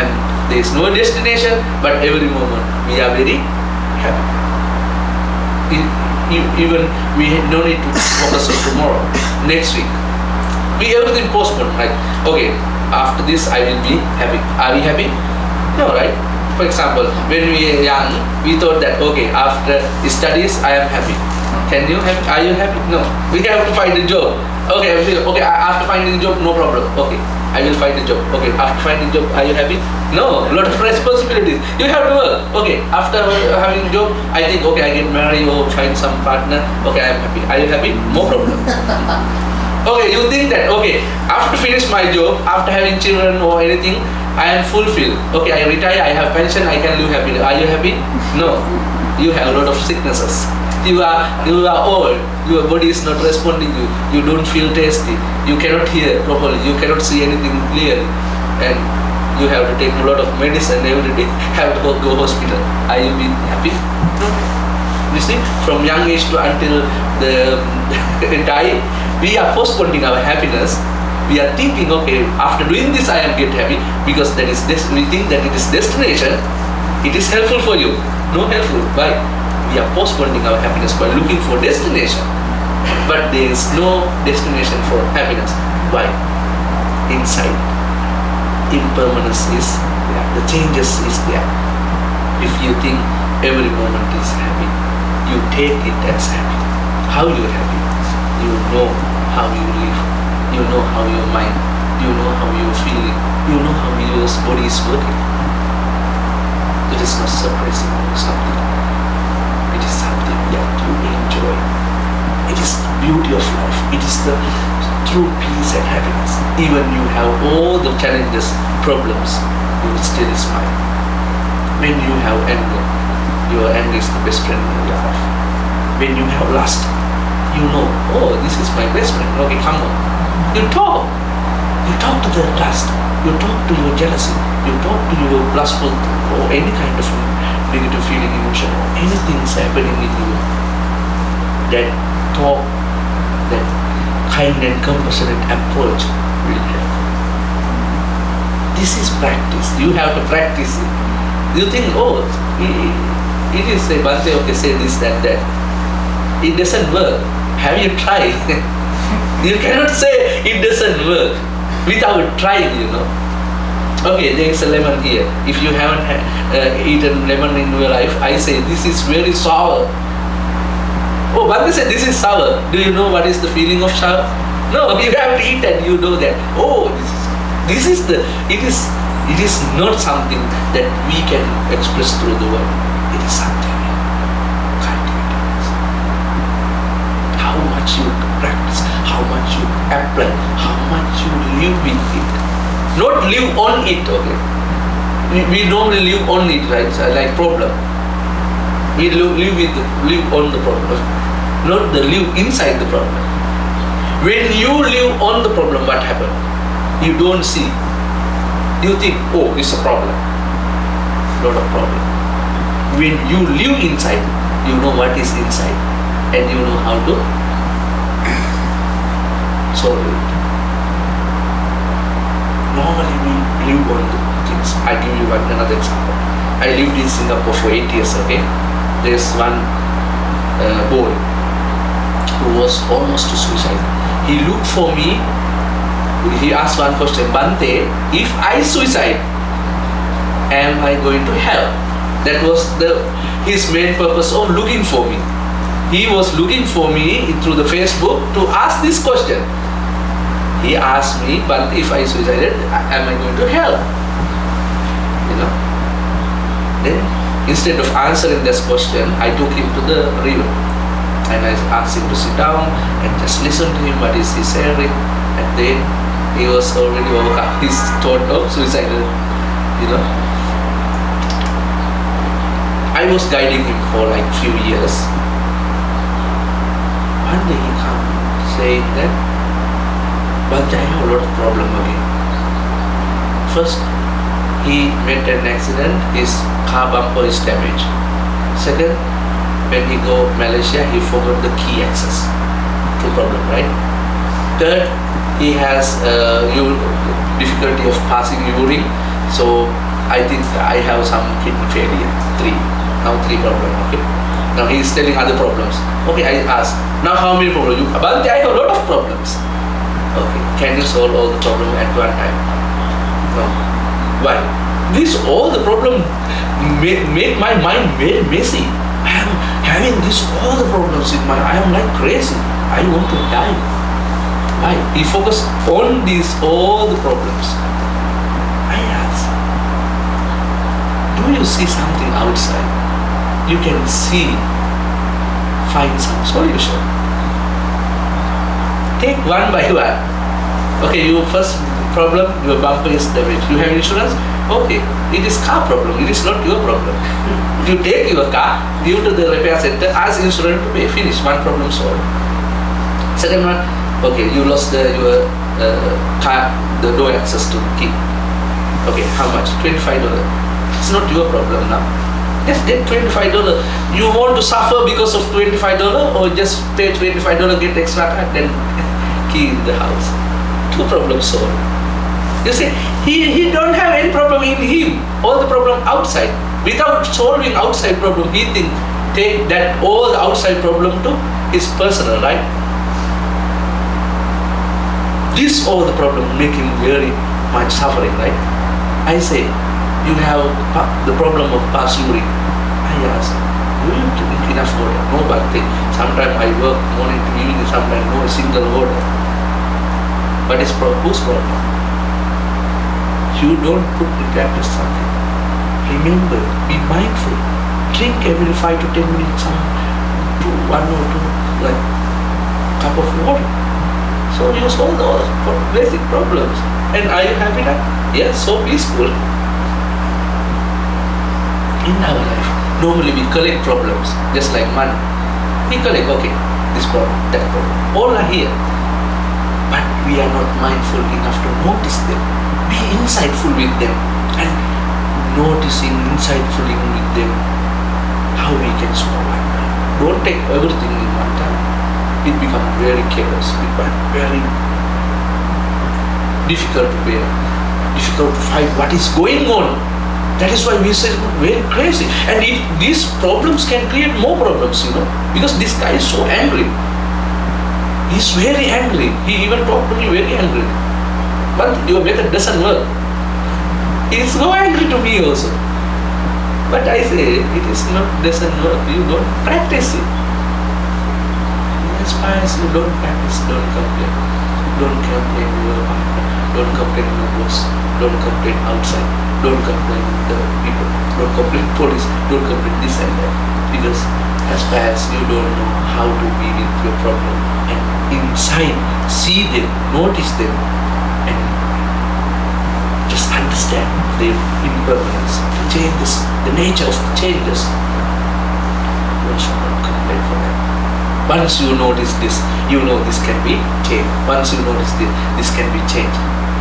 And there is no destination, but every moment we are very happy. Even we no need to focus on tomorrow, next week. We everything postpone, right? Okay, after this I will be happy. Are we happy? No, right? For example, when we are young, we thought that okay, after studies I am happy. Can you happy? Are you happy? No. We have to find a job. Okay, after finding a job, no problem. Okay, I will find a job. Okay, after finding a job, are you happy? No, lot of responsibilities. You have to work. Okay, after having a job, I think okay, I get married or find some partner. Okay, I am happy. Are you happy? No problem. Okay, you think that okay, after finish my job, after having children or anything, I am fulfilled. Okay, I retire, I have pension, I can live happily. Are you happy? No, you have a lot of sicknesses. You are old. Your body is not responding to you. You don't feel tasty. You cannot hear properly. You cannot see anything clearly, and you have to take a lot of medicine every day. Have to go hospital. Are you being happy? No. You see, from young age to until the die, we are postponing our happiness. We are thinking, okay, after doing this, I am get happy because that is we think that it is destination. It is helpful for you. No helpful. Why? We are postponing our happiness by looking for destination. But there is no destination for happiness. Why? Inside. Impermanence is there. The changes is there. If you think every moment is happy, you take it as happy. How you are happy? You know how you live. You know how your mind. You know how you are feeling. You know how your body is working. It is not surprising or something. It is something that you enjoy. It is the beauty of life. It is the true peace and happiness. Even you have all the challenges, problems, you will still smile. When you have anger, your anger is the best friend in your life. When you have lust, you know, oh, this is my best friend. Okay, come on. You talk. You talk to the lust. You talk to your jealousy. You talk to your lustful or any kind of negative feeling, emotion, or anything is happening in you. That talk, that kind and compassionate approach will help. This is practice. You have to practice it. You think, oh, it is say Bhante, okay, say this, that. It doesn't work. Have you tried? You cannot say it doesn't work without trying, you know. Okay, there is a lemon here. If you haven't eaten lemon in your life, I say this is very sour. Oh, Bhante said this is sour. Do you know what is the feeling of sour? No, you have to eat and you know that. Oh, it is not something that we can express through the word. It is something you cultivate. How much you practice, how much you apply, how much you live with it. Not live on it, okay? We normally live on it, right? Like problem. We live on the problem. Not the live inside the problem. When you live on the problem, what happens? You don't see. You think, oh, it's a problem. Not a problem. When you live inside, you know what is inside. And you know how to solve it. Normally we live on the things. I give you another example. I lived in Singapore for 8 years, okay? There's one boy who was almost to suicide. He looked for me. He asked one question, Bhante, if I suicide, am I going to hell? That was his main purpose of looking for me. He was looking for me through the Facebook to ask this question. He asked me, but if I suicided, am I going to hell? You know? Then, instead of answering this question, I took him to the river. And I asked him to sit down and just listen to him what is he sharing. And then he was already overcome his thought of suicidal, you know. I was guiding him for like few years. One day he come saying that, Bhante, I have a lot of problem again. First, he met an accident, his car bumper is damaged. Second, when he go Malaysia, he forgot the key access. Two problem, right? Third, he has difficulty of passing urine. So I think I have some kidney failure. Now three problems. Okay. Now he is telling other problems. Okay, I asked. Now how many problems? Bhante, I have a lot of problems. Okay, can you solve all the problems at one time? No. Why? This all the problem make my mind very messy. I am having this all the problems in my. I am like crazy. I want to die. Why? He focused on these all the problems. I asked, do you see something outside? You can find some solution. Take one by one. Okay, your first problem, your bumper is damaged. You have insurance? Okay, it is car problem. It is not your problem. You take your car, give to the repair center, ask insurance to pay. Finish. One problem solved. Second one, okay, you lost your car, the door access to the key. Okay, how much? $25. It's not your problem now. Just get $25. You want to suffer because of $25 or just pay $25, get extra card, then key in the house. Two problems solved. You see, he don't have any problem in him. All the problem outside. Without solving outside problem, he take that all the outside problem to his personal, right? This all the problem make him very much suffering, right? I say, you have the problem of past urine. I ask, do you drink enough water? No, Bhante. Sometimes I work morning to evening, sometimes no single water. But it's whose problem? You don't put to practice something. Remember, be mindful. Drink every 5 to 10 minutes, one or two like cup of water. So you solve all the basic problems. And are you happy now? Yes, so peaceful. In our life, normally we collect problems, just like money. We collect, okay, this problem, that problem. All are here. But we are not mindful enough to notice them. Be insightful with them. And noticing, insightfully with them, how we can solve it. Don't take everything in one time. It becomes very chaos. It becomes very difficult to bear. Difficult to find what is going on. That is why we say very crazy. And these problems can create more problems, because this guy is so angry. He's very angry. He even talked to me very angry. But your method doesn't work. He's so angry to me also. But I say, doesn't work. You don't practice it. As far as you don't practice, don't complain. Don't complain to your partner. Don't complain to your boss. Don't complain outside. Don't complain to the people. Don't complain to police. Don't complain this and that. Because as far as you don't know how to be with your problem and inside, see them, notice them, and just understand their impermanence, the changes, the nature of the changes. You should not complain for them. Once you notice this, you know this can be changed. Once you notice this can be changed.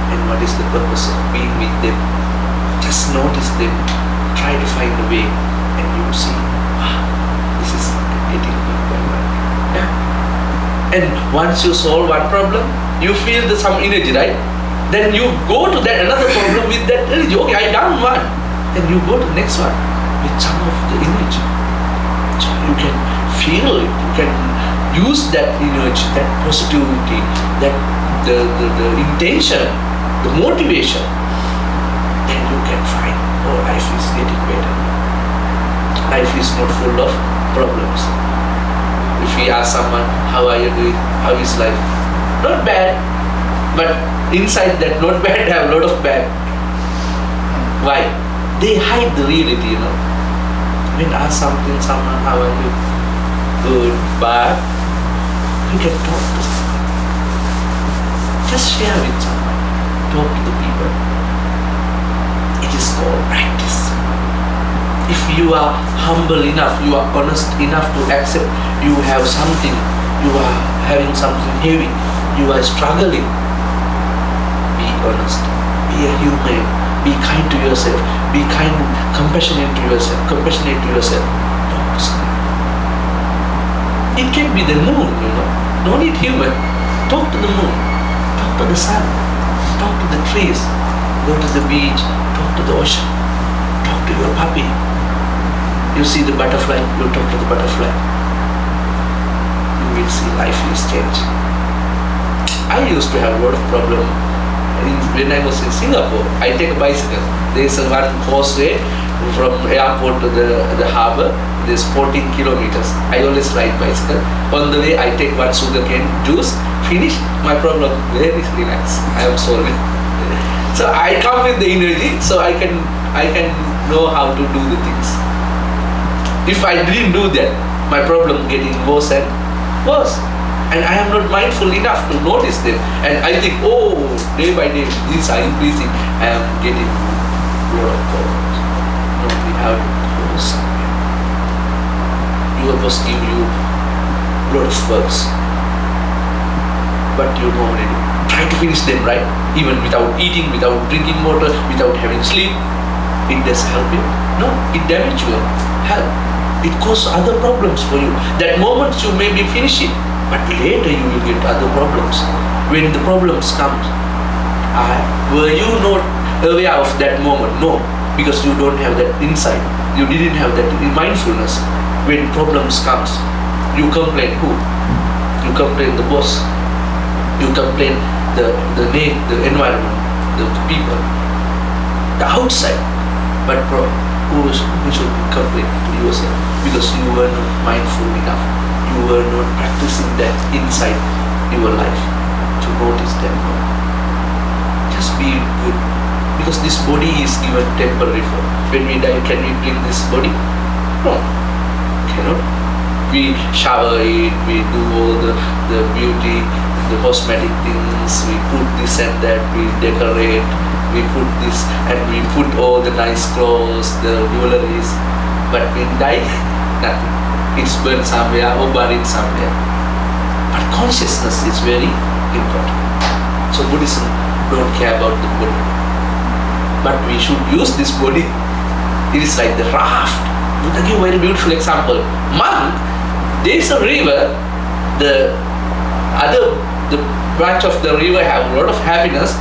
And what is the purpose of being with them? Just notice them, try to find a way, and you will see, this is getting better. Yeah. And once you solve one problem, you feel some energy, right? Then you go to that another problem with that energy. Okay, I done one. Then you go to the next one with some of the energy. So you can feel it. You can use that energy, that positivity, that the intention, the motivation. Then you can find, life is getting better. Life is not full of problems. If we ask someone, how are you doing? How is life? Not bad, but inside that not bad have a lot of bad. Why? They hide the reality, When ask someone, how are you? good, bad, you can talk to someone. Just share with someone. Talk to the people. It is called practice. If you are humble enough, you are honest enough to accept you have something, you are having something heavy, you are struggling, be honest, be a human, be kind to yourself, be kind, compassionate to yourself, Talk to someone. It can be the moon, no need human. Talk to the moon, talk to the sun, talk to the trees, go to the beach, talk to the ocean, talk to your puppy. You see the butterfly, you talk to the butterfly. You will see life is changed. I used to have a lot of problem when I was in Singapore. I take a bicycle. There is one causeway from airport to the harbour. There's 14 kilometers. I always ride bicycle. On the way, I take one sugarcane juice. Finish my problem. Very relaxed. I am sorry. So I come with the energy, so I can know how to do the things. If I didn't do that, my problem getting worse and worse. And I am not mindful enough to notice them. And I think, oh, day by day, these are increasing. I am getting a lot of problems. No, we have to go somewhere. Your boss give you a lot of works. But you normally do. Try to finish them, right? Even without eating, without drinking water, without having sleep. It does help you? No, it damages your health. It causes other problems for you. That moment you may be finishing, but later you will get other problems. When the problems come, were you not aware of that moment? No, because you don't have that insight. You didn't have that mindfulness. When problems comes, you complain who? You complain the boss. You complain the name, the environment, the people, the outside. But who should complain to yourself? Because you were not mindful enough. You were not practicing that inside your life to notice them. Just be good. Because this body is given temporary for. When we die, can we bring this body? No, cannot. We shower it, we do all the beauty, the cosmetic things, we put this and that, we decorate, we put this and we put all the nice clothes, the jewelries. But when die, nothing. It's burned somewhere or buried somewhere. But consciousness is very important. So Buddhism don't care about the body. But we should use this body. It is like the raft. Buddha give a very beautiful example. Monk, there is a river, the branch of the river have a lot of happiness.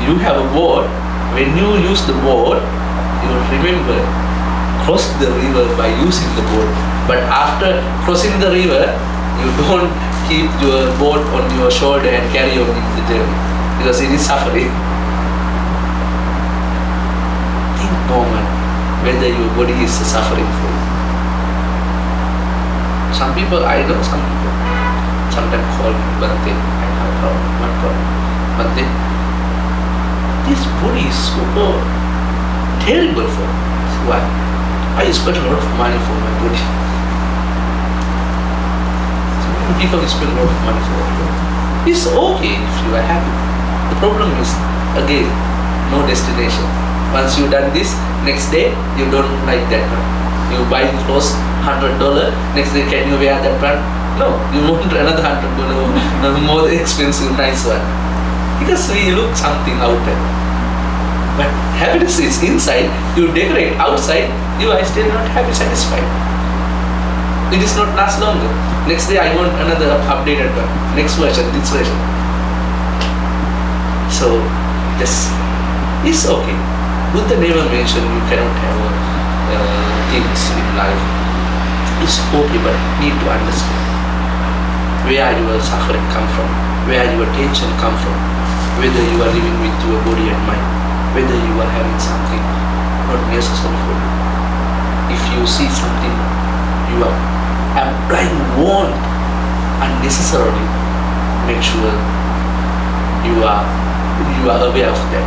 You have a boat. When you use the boat, you remember cross the river by using the boat. But after crossing the river, you don't keep your boat on your shoulder and carry on in the journey because it is suffering. Think moment whether your body is suffering for you. Some people, I know some people, sometimes call me Bhante. I have a problem. What problem? Bhante, this body is so terrible for me. Why? I spend a lot of money for my body. So many people spend a lot of money for their body. It's okay if you are happy. The problem is, again, no destination. Once you done this, next day you don't like that one. You buy clothes $100. Next day, can you wear that one? No, you want another $100, more expensive, nice one. Because we look something out there. But happiness is inside. You decorate outside. You are still not happy, satisfied. It is not last longer. Next day I want another updated one. Next version, this version. So, yes, it's okay. Buddha never mentioned you cannot have things in life. It's okay, but need to understand where your suffering come from, where your tension come from, whether you are living with your body and mind, whether you are having something not necessary for you. If you see something, you are applying want unnecessarily, make sure you are aware of that,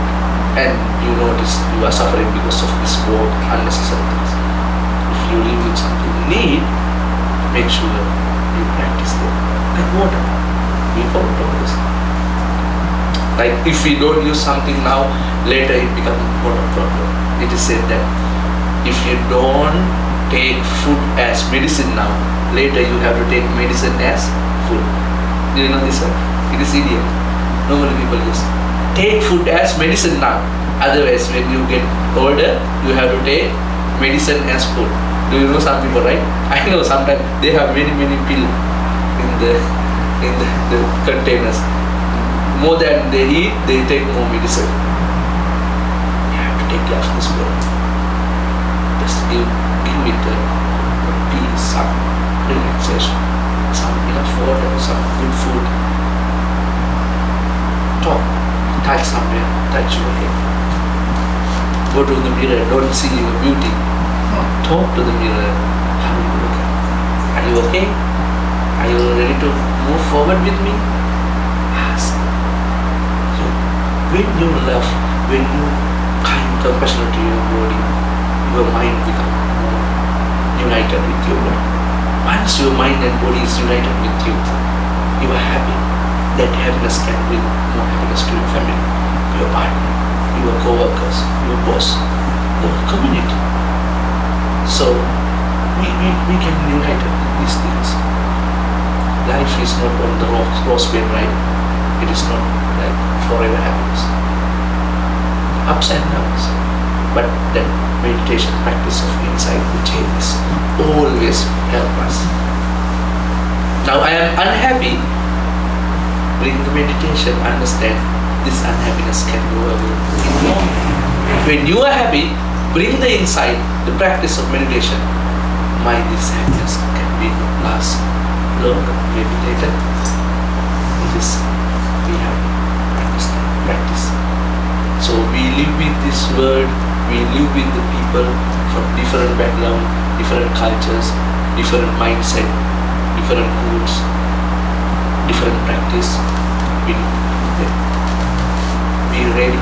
and you notice you are suffering because of this want unnecessary things. If you live with something need, make sure you practice them. Like water. We follow this. Like if we don't use something now, later it becomes water problem. It is said that if you don't take food as medicine now, later you have to take medicine as food. Do you know this one? It is idiot. Normally people just take food as medicine now. Otherwise, when you get older, you have to take medicine as food. Do you know some people, right? I know sometimes they have many pills in the containers. More than they eat, they take more medicine. You have to take care of this world. Just give it peace, some relaxation, some enough water, some good food. Talk, touch somewhere, touch your head. Go to the mirror, don't see your beauty. Talk to the mirror. How are you looking? Are you okay? Are you ready to move forward with me? Ask. When you love, when you kind compassionate to your body, your mind becomes more united with your body. Once your mind and body is united with you, you are happy. That happiness can bring more happiness to your family, your partner, your co-workers, your boss, your community. So we can be united with these things. Life is not on the rose bed, right? It is not like forever happiness. Ups and downs. But that meditation practice of insight the changes always help us. Now I am unhappy. Bring the meditation, understand this unhappiness can go away. When you are happy, bring the insight, the practice of meditation. This happiness can be last longer, maybe later. It is we have to understand, practice. So we live with this world, we live with the people from different background, different cultures, different mindset, different moods, different practice. We live with them. Be ready.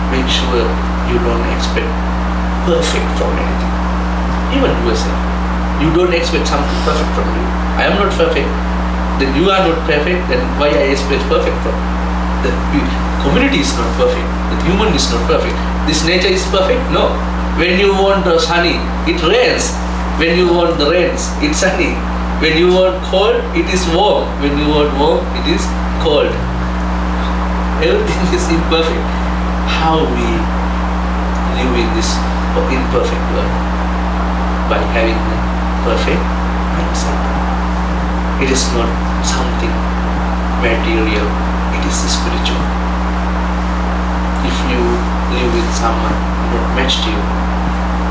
Make sure you don't expect perfect from anything. Even yourself. You don't expect something perfect from you. I am not perfect. Then you are not perfect. Then why I expect perfect from you? The community is not perfect. The human is not perfect. This nature is perfect? No. When you want the sunny, it rains. When you want the rains, it's sunny. When you want cold, it is warm. When you want warm, it is cold. Everything is imperfect. How we live in this imperfect world? By having a perfect mindset. It is not something material, it is spiritual. If you live with someone not matched to you,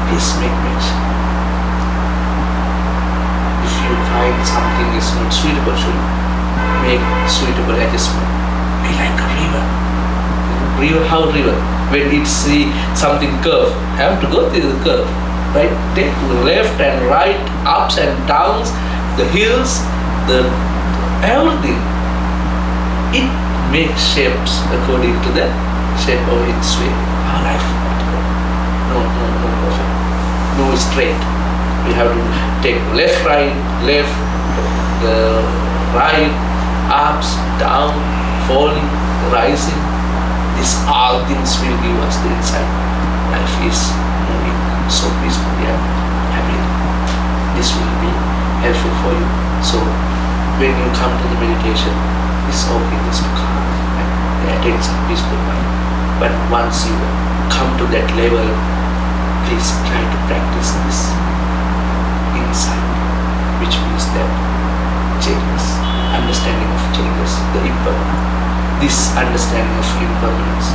please make match. If you find something is not suitable for you, make suitable adjustment. Be like a river. River, how river? When it see something curve, have to go through the curve. Right? Take left and right, ups and downs, the hills, the everything. It makes shapes according to the shape of its way. Our life no perfect. No straight. We have to take left, right, ups, down, falling, rising. These all things will give us the insight. Life is moving so peacefully and happy. This will be helpful for you. So when you come to the meditation, it's okay just to come and attain some peaceful mind. But once you come to that level, please try to practice this insight, which means that changes, understanding of changes, the impermanence. This understanding of impermanence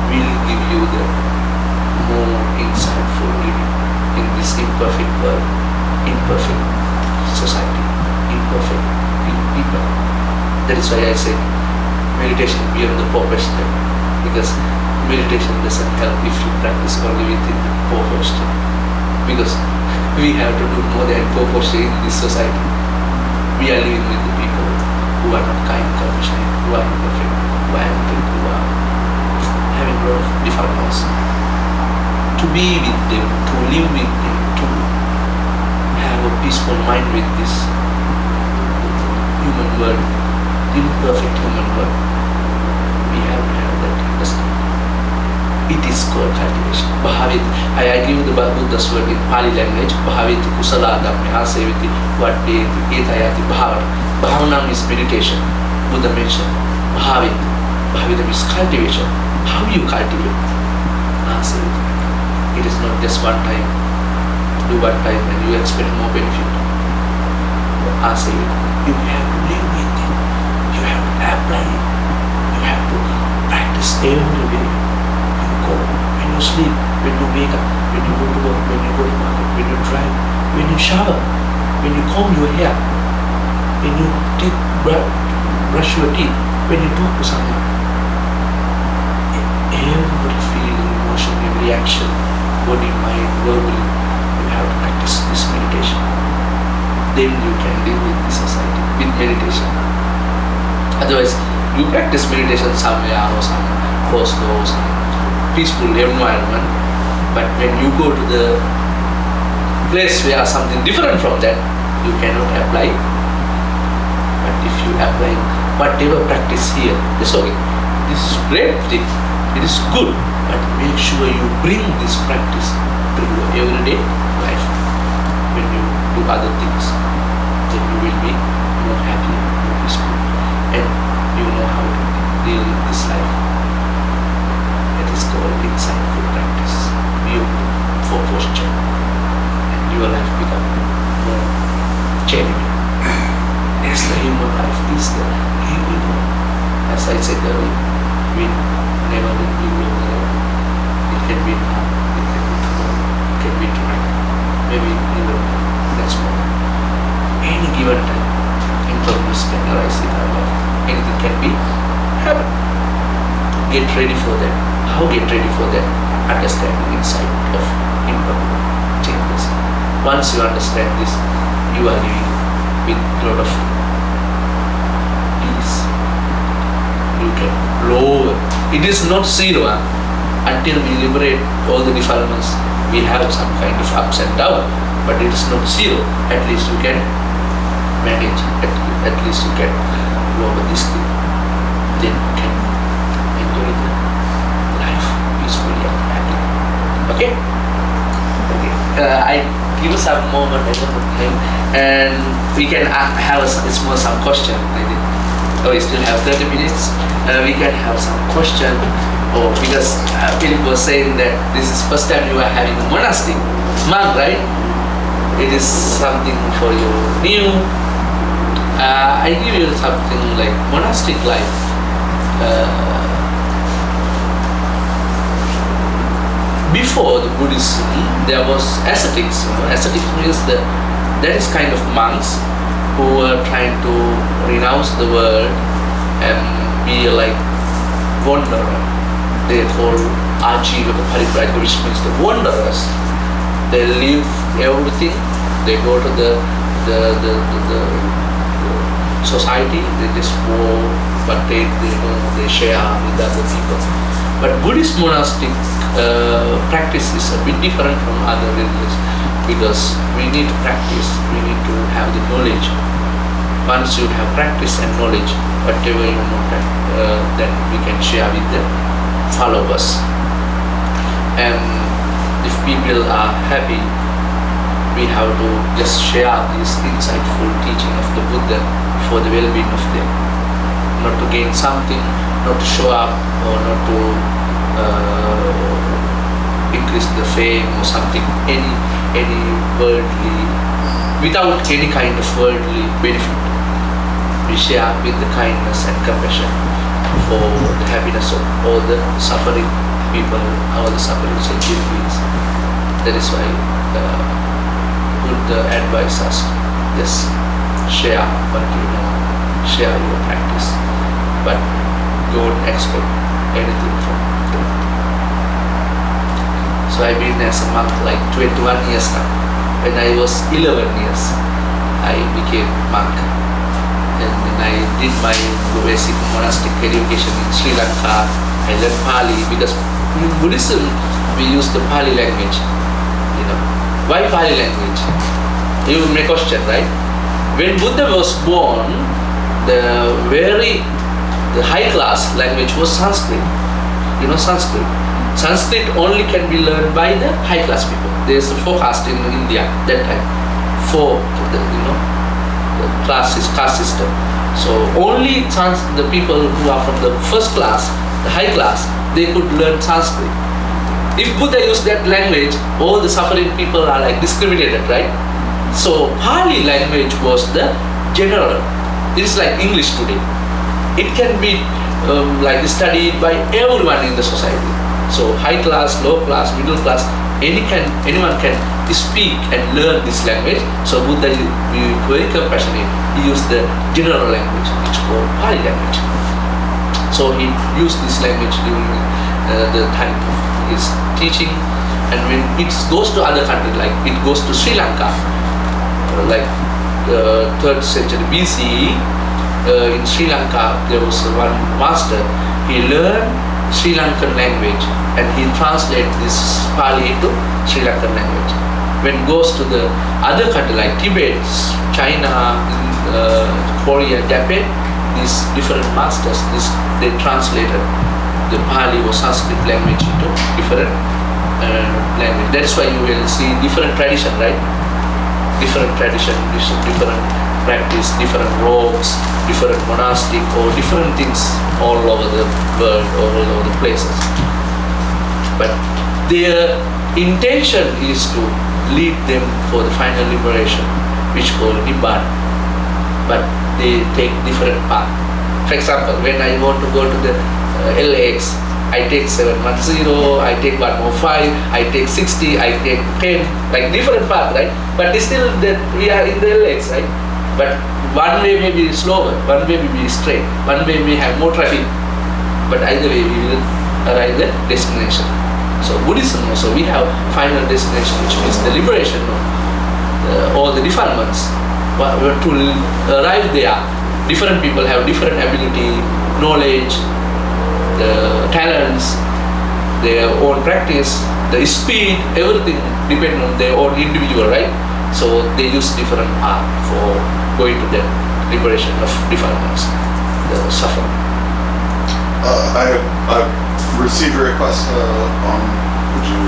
will give you the more insightful living in this imperfect world, imperfect society, imperfect people. That is why I say meditation beyond the poor question, because meditation doesn't help if you practice only within the poor question, because we have to do more than poor question in this society. We are living with the people who are not kind, compassionate, who are imperfect, who are angry, who are having a lot of defilements. To be with them, to live with them, to have a peaceful mind with this human world, imperfect human world. We have to have that understanding. It is called cultivation. Bhavit. I give the Buddha's word in Pali language. Bhavit kusala dhammya seviti vaddeti etayati bhavana. Bhavana means meditation. Buddha mentioned Bhavit. Bhavita means cultivation. How you cultivate? Aseviti. It is not just one time. Do one time and you expect more benefit. Aseviti. You have to live with it. You have to apply it. You have to practice every day. When you sleep, when you wake up, when you go to work, when you go to market, when you drive, when you shower, when you comb your hair, when you brush your teeth, when you talk to someone, every feeling, emotion, every action, body, mind, verbally, you have to practice this meditation. Then you can live with the society, with meditation. Otherwise, you practice meditation somewhere or some close doors, peaceful environment, but when you go to the place where something different from that, you cannot apply. But if you apply whatever practice here, it's okay. This is great thing. It is good, but make sure you bring this practice to your everyday life. When you do other things, then you will be more happy, more peaceful, and you know how to deal with this life. It is called insightful practice. You for posture, and your life become more genuine. As the human life is the human. As I said earlier, we never will be alone. It can be now, it can be tomorrow, it can be tonight, maybe even next morning. Any given time, impermanence can arise in our life. Anything can be happen. Get ready for that. How get ready for that? Understanding insight of impermanent changes. Once you understand this, you are living with a lot of peace. You can lower. It is not zero. Until we liberate all the defilements, we have some kind of ups and downs, but it is not zero. At least you can manage. At least you can lower this thing. Then you can enjoy the life peacefully and happy. Okay? Okay. I give some moment, I don't know time, and we can have some question. I think. Oh, we still have 30 minutes. We can have some question. Oh, because Philip was saying that this is first time you are having a monastic monk, right? It is something for you new. I give you something like monastic life. Before the Buddhism, there was ascetics. Ascetics means that is kind of monks who were trying to renounce the world and be like wanderer. They call Ajivaka Parivrajaka, which means the wanderers. They leave everything. They go to the society. They just go, but they share with other people. But Buddhist monastic practice is a bit different from other religions because we need to practice. We need to have the knowledge. Once you have practice and knowledge, whatever you know, then we can share with the followers. And if people are happy, we have to just share this insightful teaching of the Buddha for the well-being of them. Not to gain something, not to show up, or not to increase the fame or something, any worldly, without any kind of worldly benefit. We share with the kindness and compassion for the happiness of all the suffering people, all the suffering sentient beings. That is why Buddha advises us, just share what you know, share your practice, but don't expect anything from them. So I've been as a monk like 21 years now. When I was 11 years, I became monk. And then I did my basic monastic education in Sri Lanka. I learned Pali because in Buddhism we use the Pali language. Why Pali language? You may question, right? When Buddha was born, the high class language was Sanskrit. You know Sanskrit. Sanskrit only can be learned by the high class people. There's a forecast in India that time for the caste system. So only the people who are from the first class, the high class, they could learn Sanskrit. If Buddha used that language, all the suffering people are like discriminated, right? So Pali language was the general. It is like English today. It can be like studied by everyone in the society. So high class, low class, middle class, anyone can speak and learn this language. So Buddha is very compassionate. He used the general language, which is called Pali language. So he used this language during the time of his teaching. And when it goes to other countries, like it goes to Sri Lanka, like 3rd century BCE, in Sri Lanka there was one master. He learned Sri Lankan language and he translated this Pali into Sri Lankan language. When it goes to the other country like Tibet, China, Korea, Japan, these different masters, they translated the Pali or Sanskrit language into different language. That's why you will see different tradition, right? Different tradition, different practice, different robes, different monastic or different things all over the world, all over the places. But their intention is to lead them for the final liberation, which called Nibbana. But they take different path. For example, when I want to go to the LX, I take 710, I take 105, I take 60, I take 10, like different path, right? But still that we are in the LX, right? But one way may be slower, one way may be straight, one way may have more traffic, but either way we will arrive at the destination. So Buddhism also, we have final destination, which means the liberation of all the defilements. But to arrive there, different people have different ability, knowledge, the talents, their own practice, the speed, everything depends on their own individual, right? So they use different path for going to the liberation of defilements, the suffering. I've received a request would you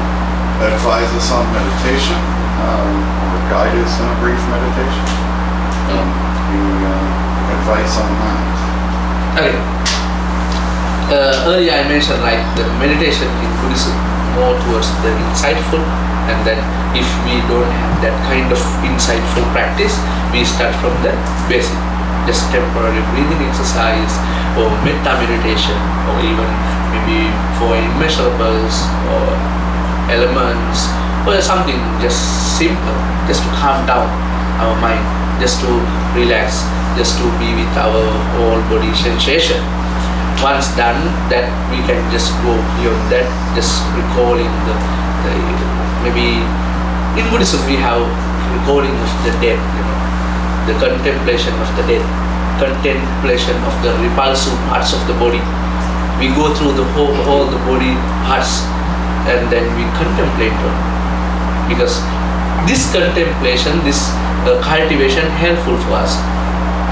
advise us on meditation or guide us in a brief meditation? Advice on that? Okay. Earlier I mentioned like the meditation in Buddhism more towards the insightful, and then if we don't have that kind of insightful practice, we start from the basic, just temporary breathing exercise or metta meditation, or even maybe for immeasurables or elements or something just simple, just to calm down our mind, just to relax, just to be with our whole body sensation. Once done that, we can just go beyond that, just recalling the maybe in Buddhism we have recalling of the dead, the contemplation of the dead, contemplation of the repulsive parts of the body. We go through the whole the body parts and then we contemplate them, because this contemplation, this cultivation helpful for us.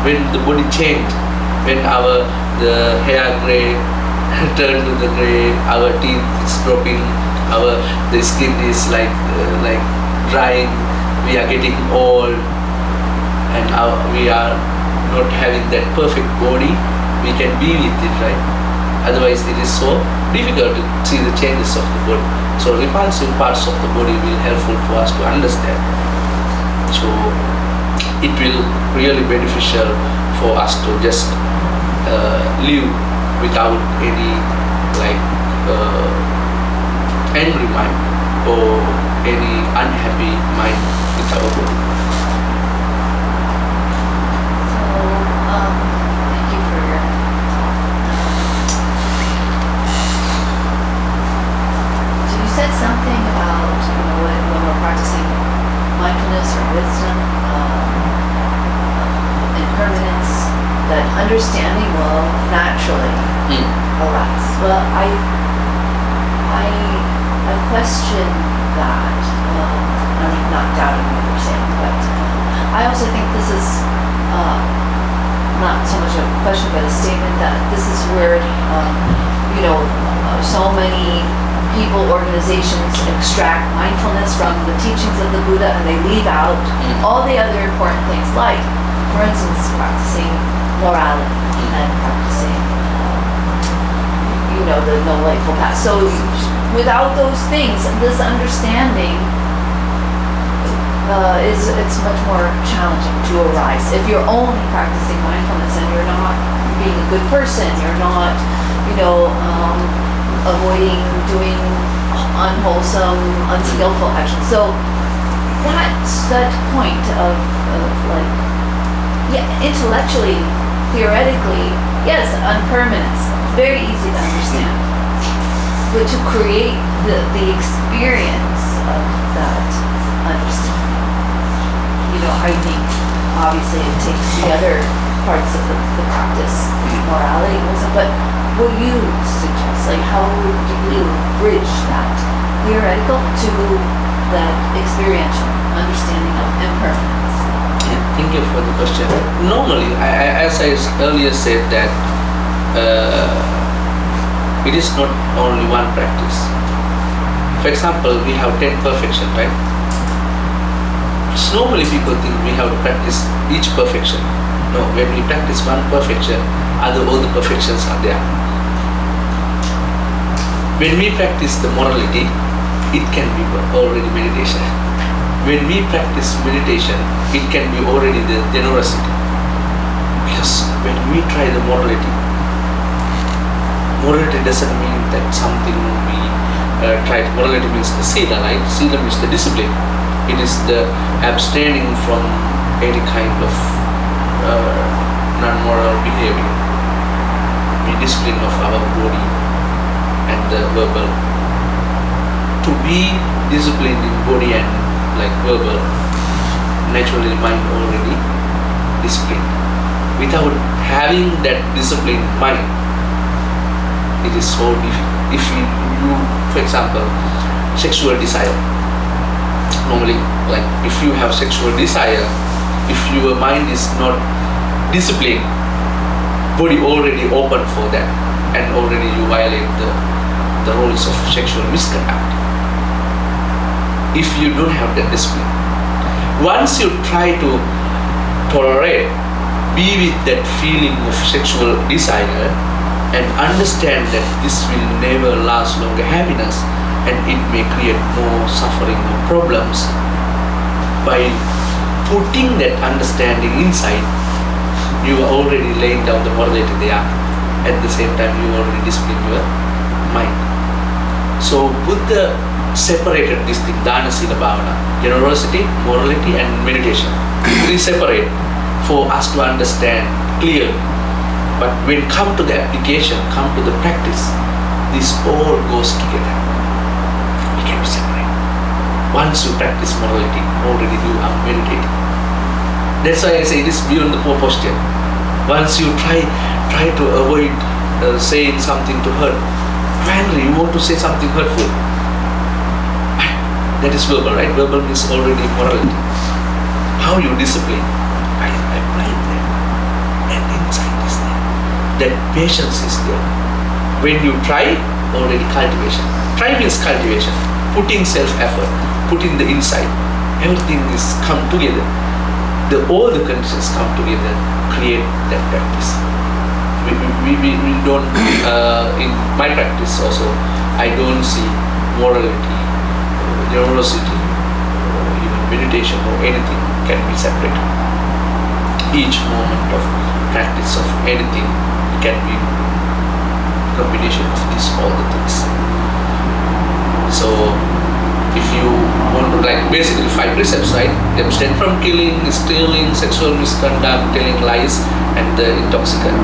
When the body change, when the hair gray turn to the gray, our teeth is dropping, the skin is like drying, we are getting old, and we are not having that perfect body, we can be with it, right? Otherwise it is so difficult to see the changes of the body. So repulsive parts of the body will helpful for us to understand. So it will really beneficial for us to just live without any angry mind or any unhappy mind with our body. Thank you for your so you said something about when we're practicing mindfulness or wisdom, impermanence, that understanding will naturally arise. Well, I question that. I'm not doubting what you're saying. But I also think this is not so much a question, but a statement that this is where, so many people, organizations extract mindfulness from the teachings of the Buddha, and they leave out all the other important things, like, for instance, practicing morality and practicing, the Noble Eightfold Path. So without those things, this understanding it's much more challenging to arise. If you're only practicing mindfulness and you're not being a good person, you're not, avoiding doing unwholesome, unskillful actions. So that point of intellectually, theoretically, yes, unpermanence, very easy to understand. But to create the experience of that understanding, I think obviously it takes the other parts of the practice, morality, but what do you suggest? Like, how do you bridge that theoretical to that experiential understanding of impermanence? Yeah, thank you for the question. Normally, as I earlier said, that it is not only one practice. For example, we have 10 perfection, right? Normally people think we have to practice each perfection. No, when we practice one perfection, all the perfections are there. When we practice the morality, it can be already meditation. When we practice meditation, it can be already the generosity. Because when we try the morality doesn't mean that something we try. Morality means the sila, right? Sila means the discipline. It is the abstaining from any kind of non-moral behavior. The discipline of our body and the verbal. To be disciplined in body and verbal, naturally mind already disciplined. Without having that disciplined mind, it is so difficult. If you for example, sexual desire. Normally, if you have sexual desire, if your mind is not disciplined, body already open for that, and already you violate the rules of sexual misconduct. If you don't have that discipline, once you try to tolerate, be with that feeling of sexual desire, and understand that this will never last longer happiness, and it may create more suffering or problems, by putting that understanding inside, you are already laying down the morality there. At the same time, you already discipline your mind. So Buddha separated this thing, dana, sila, bhavana, generosity, morality, and meditation. Three separate for us to understand clearly. But when come to the application, come to the practice, this all goes together. We cannot separate. Once you practice morality, already you are meditating. That's why I say it is beyond the poor posture. Once you try to avoid saying something to hurt, finally you want to say something hurtful. That is verbal, right? Verbal means already morality. How you discipline? I apply that. And inside is there. That patience is there. When you try, already cultivation. Try means cultivation. Putting self-effort, putting the insight. Everything is come together. All the conditions come together, create that practice. We don't, in my practice also, I don't see morality, generosity, or even meditation or anything can be separated. Each moment of practice of anything can be combination of all the things. So if you want to basically 5 precepts, right? Abstain from killing, stealing, sexual misconduct, telling lies, and the intoxicant.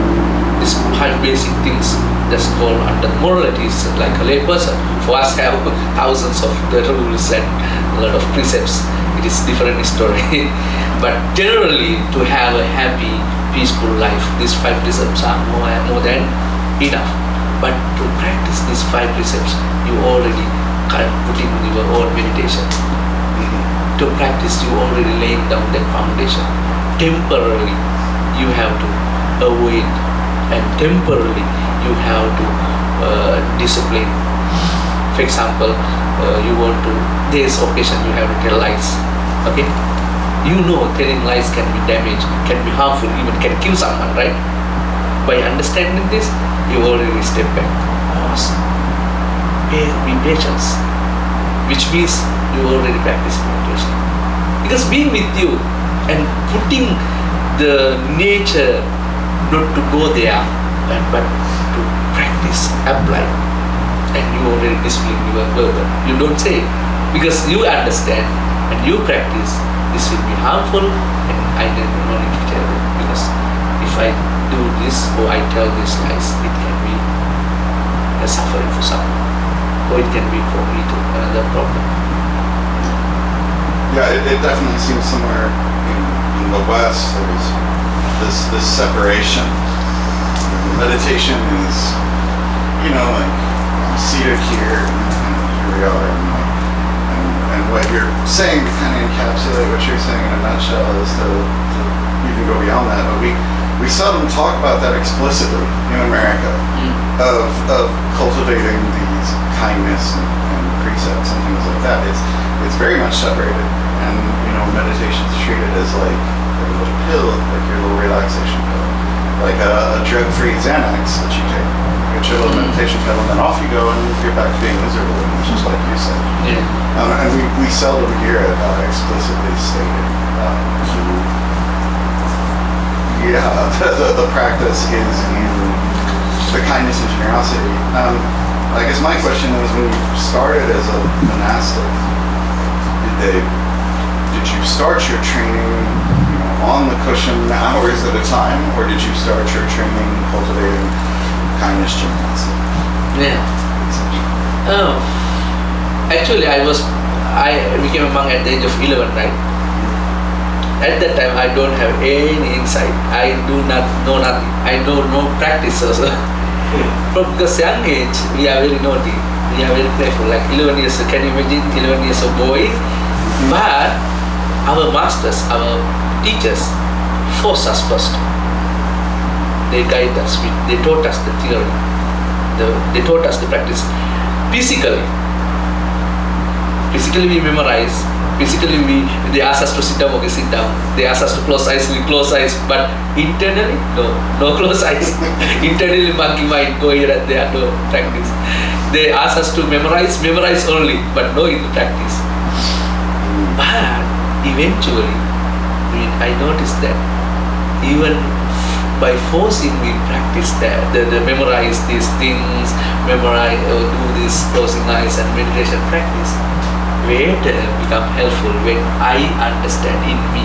These 5 basic things that's called under morality is like a lay person. For us have thousands of the rules and a lot of precepts. It is different story. But generally, to have a happy, peaceful life, these 5 precepts are more than enough. But to practice these 5 precepts, you already put in your own meditation. To practice, you already laid down that foundation. Temporarily, you have to avoid, and temporarily, you have to discipline. For example, you want to, this occasion you have to tell lies. Okay? You know telling lies can be damage, can be harmful, even can kill someone, right? By understanding this, you already step back. Pause. Be patient. Which means you already practice meditation. Because being with you and putting the nature not to go there, but to practice, apply, and you already discipline your verbal. You don't say, because you understand and you practice, this will be harmful, and I don't need to tell them, because if I do this or I tell these lies, it can be a suffering for someone, or it can be for me to another problem. Yeah, it definitely seems somewhere in the West there's this separation. Meditation is, like I'm seated here and here we are, and what you're saying to kind of encapsulate what you're saying in a nutshell is to even go beyond that. But we seldom talk about that explicitly in America, of cultivating these kindness and precepts and things like that. It's very much separated, and meditation is treated as like a little pill, like your little relaxation pill, like a drug-free Xanax that you take. You get your little meditation pill, and then off you go, and you're back to being miserable, just like you said. Yeah. And we seldom hear it explicitly stated. The practice is in the kindness and generosity. I guess my question is, when you started as a monastic, did you start your training on the cushion hours at a time, or did you start your training cultivating kindness, generosity? Yeah. Actually, I became a monk at the age of 11, right? At that time, I don't have any insight. I do not know nothing. I know no practice also. From because young age, we are very naughty. We are very playful. Like 11 years, can you imagine 11 years of boy? But our masters, our teachers, force us first. They guide us. They taught us the theory. They taught us the practice. Physically we memorize. Physically they ask us to sit down, okay, sit down. They ask us to close eyes, we close eyes. But internally, no close eyes. Internally, monkey mind, go here and there, no practice. They ask us to memorize only, but no into practice. But eventually, I noticed that even by forcing we practice that, the memorize these things, memorize or do this closing eyes and meditation practice, later become helpful when I understand in me,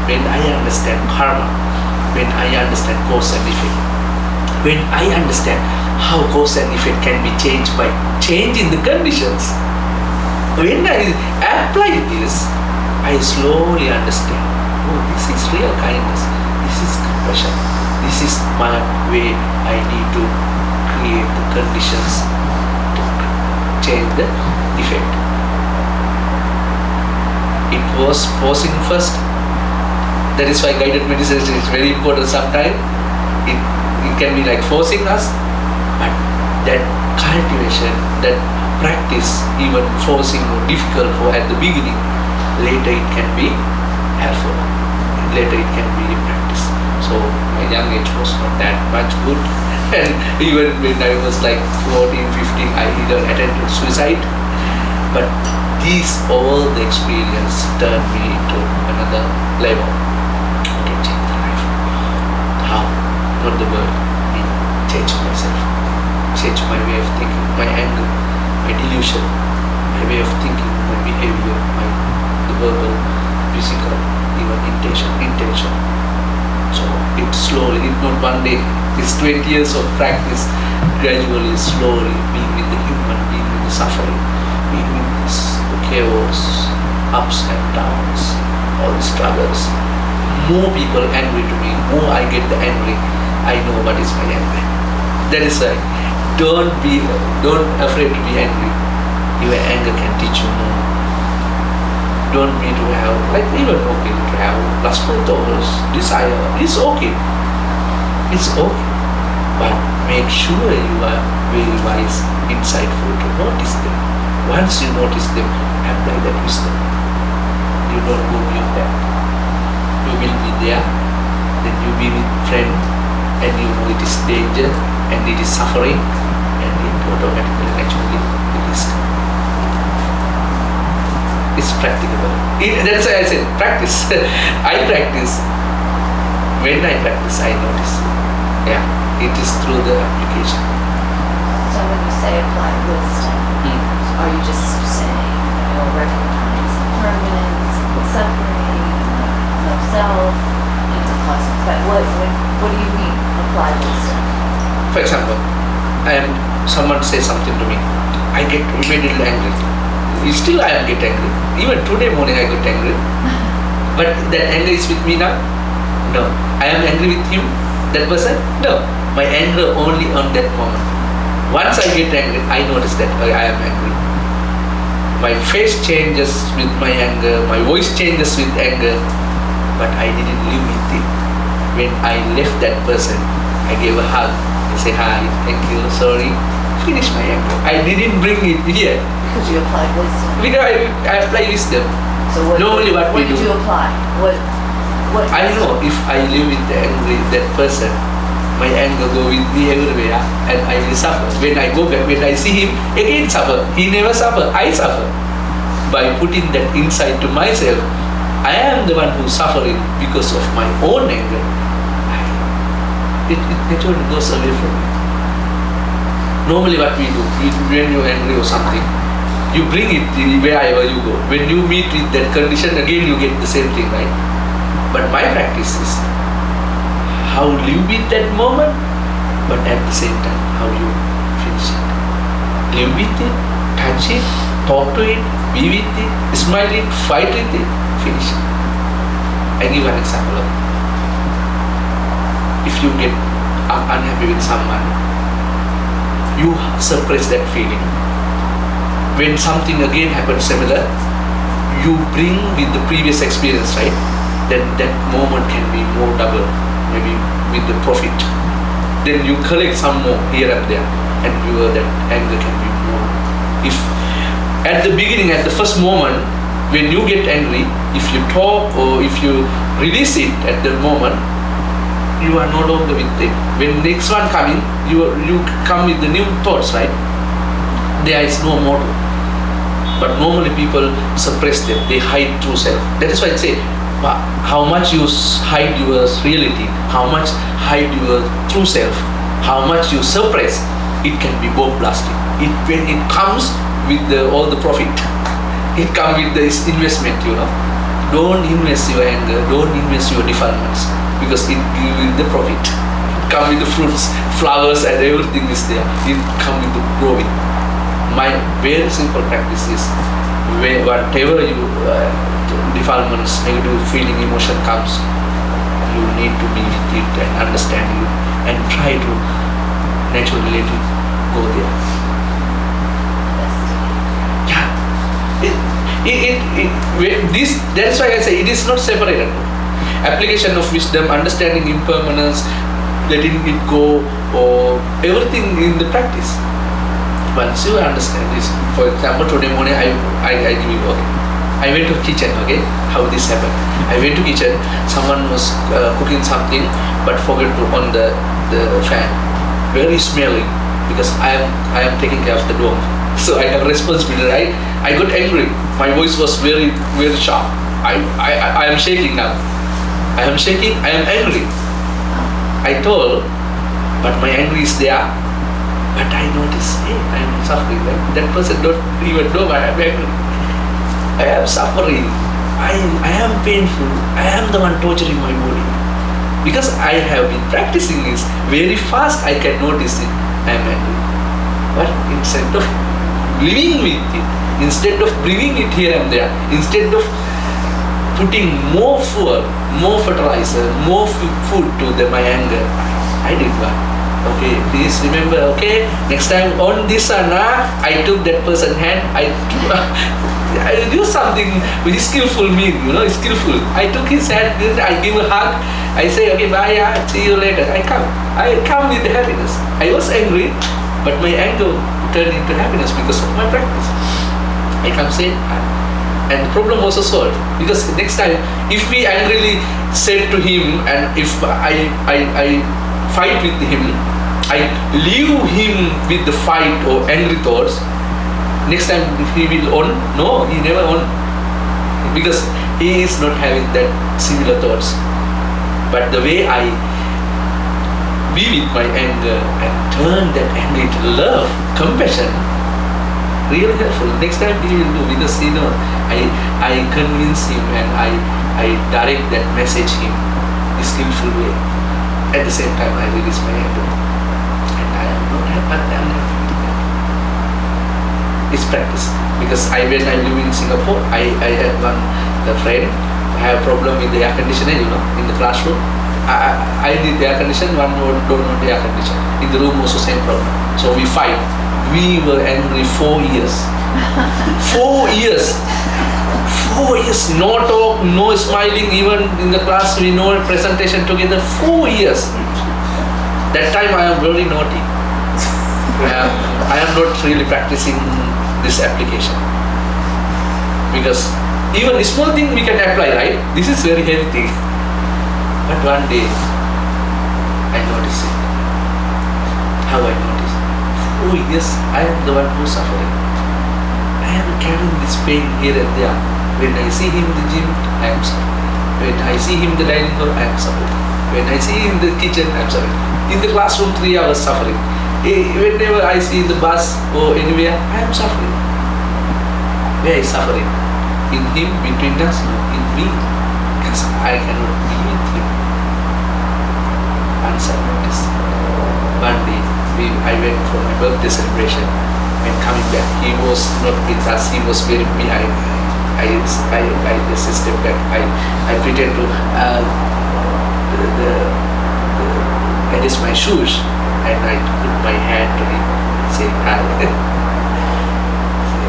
when I understand karma, when I understand cause and effect, when I understand how cause and effect can be changed by changing the conditions. When I apply this, I slowly understand, oh, this is real kindness, this is compassion, this is my way I need to create the conditions to change the effect. It was forcing first. That is why guided meditation is very important sometimes. It can be like forcing us, but that cultivation, that practice, even forcing or difficult for at the beginning, later it can be helpful. Later it can be practice. So my young age was not that much good. And even when I was like 14, 15, I either attempted suicide. But all the experience turned me into another level. I can change the life. How? Not the world. Me. Change myself. Change my way of thinking, my anger, my delusion, my way of thinking, my behavior, the verbal, physical, even intention. So it slowly, it not one day, it's 20 years of practice, gradually, slowly, being with the human, being with the suffering, being with this chaos, ups and downs, all the struggles. More people angry to me, more I get the angry, I know what is my anger. That is why, don't afraid to be angry. Your anger can teach you more. don't need to have, like even okay to have lustful thoughts, desire. It's okay. It's okay. But make sure you are very wise, insightful to notice them. Once you notice them, apply that wisdom. You don't go beyond that. You will be there, then you be with friend, and you know it is danger, and it is suffering, and it automatically, naturally, it is. It's practicable. That's why I said practice. I practice. When I practice, I notice. Yeah, it is through the application. So when you say apply wisdom, are you just saying, recognize impermanence, suffering, of self, cause and effect? What do you mean apply wisdom? For example, someone says something to me, I get immediately angry. Still I am get angry. Even today morning I got angry. But that anger is with me now? No. I am angry with him, that person? No. My anger only on that moment. Once I get angry, I notice that I am angry. My face changes with my anger, my voice changes with anger, but I didn't live with it. When I left that person, I gave a hug. I say hi, thank you, sorry. Finish my anger. I didn't bring it here. Because you applied wisdom. Because I apply wisdom. So what Normally what we did do. you apply? What I know if I live with the angry that person, my anger go with me everywhere and I will suffer. When I go back, when I see him, again suffer. He never suffer, I suffer. By putting that insight to myself, I am the one who's suffering because of my own anger. It naturally goes away from me. Normally what we do, when you're angry or something, you bring it wherever you go. When you meet with that condition, again you get the same thing, right? But my practice is how live with that moment, but at the same time, how you finish it. Live with it, touch it, talk to it, be with it, smile it, fight with it, finish it. I give an example of if you get unhappy with someone, you suppress that feeling. When something again happens similar, you bring with the previous experience, right? Then that moment can be more double, maybe with the profit. Then you collect some more here and there, and that anger can be more. If at the beginning, at the first moment, when you get angry, if you talk or if you release it at the moment, you are no longer with it. When next one coming, you come with the new thoughts, right? There is no model. But normally people suppress them. They hide true self. That is why I say, how much you hide your reality, how much hide your true self, how much you suppress, it can be bomb blasting. When it comes with all the profit, it comes with this investment, Don't invest your anger, don't invest your defilements, because it gives you the profit. It comes with the fruits, flowers, and everything is there. It comes with the growing. My very simple practice is whatever you defilements, negative feeling, emotion comes, you need to be with it and understand it and try to naturally let it go there. Yeah. That's why I say it is not separated. Application of wisdom, understanding impermanence, letting it go, or everything in the practice. Once you understand this, for example, today morning I give you, okay, I went to kitchen, okay, how this happened. I went to kitchen, someone was cooking something, but forgot to on the fan. Very smelly, because I am taking care of the dome. So I have responsibility. I got angry. My voice was very, very sharp. I am shaking now. I am shaking, I am angry. I told, but my anger is there. But I notice, hey, I am suffering. That person don't even know I am angry. I am suffering. I am painful. I am the one torturing my body. Because I have been practicing this very fast, I can notice it. I am angry. But instead of living with it, instead of bringing it here and there, instead of putting more fuel, more fertilizer, more food to my anger, I did what? Okay, please remember, okay, next time on this Anna, I took that person's hand, I do something very skillful skillful. I took his hand, then I give a hug, I say, okay, bye, see you later. I come with happiness. I was angry, but my anger turned into happiness because of my practice. I come say, and the problem was solved. Because next time, if we angrily said to him, and if I fight with him, I leave him with the fight or angry thoughts, next time he will own? No, he never own. Because he is not having that similar thoughts. But the way I be with my anger and turn that anger into love, compassion, really helpful. Next time he will do, because I convince him and I direct that message him in skillful way. At the same time I release my anger. And I am not happy with that. It's practice. Because when I live in Singapore, I had a friend, I have a problem with the air conditioner, in the classroom. I need the air conditioner, one don't know the air conditioner. In the room also same problem. So we fight. We were angry 4 years. 4 years. 4 years. No talk, no smiling, even in the class we know presentation together. 4 years. That time I am very naughty. I am not really practicing this application. Because even a small thing we can apply, right? This is very heavy thing. But one day, I noticed it. How I noticed? 4 years, I am the one who is suffering. I am carrying this pain here and there. When I see him in the gym, I am suffering. When I see him in the dining hall, I am suffering. When I see him in the kitchen, I am suffering. In the classroom, 3 hours suffering. Whenever I see the bus or anywhere, I am suffering. Where is suffering? In him, between us, no, in me. Because I cannot be with him. Once I noticed. One day, I went for my birthday celebration, and coming back, he was not with us, he was very behind. I just stepped back. I pretend to adjust my shoes, and I put my hand to him, say hi. Say,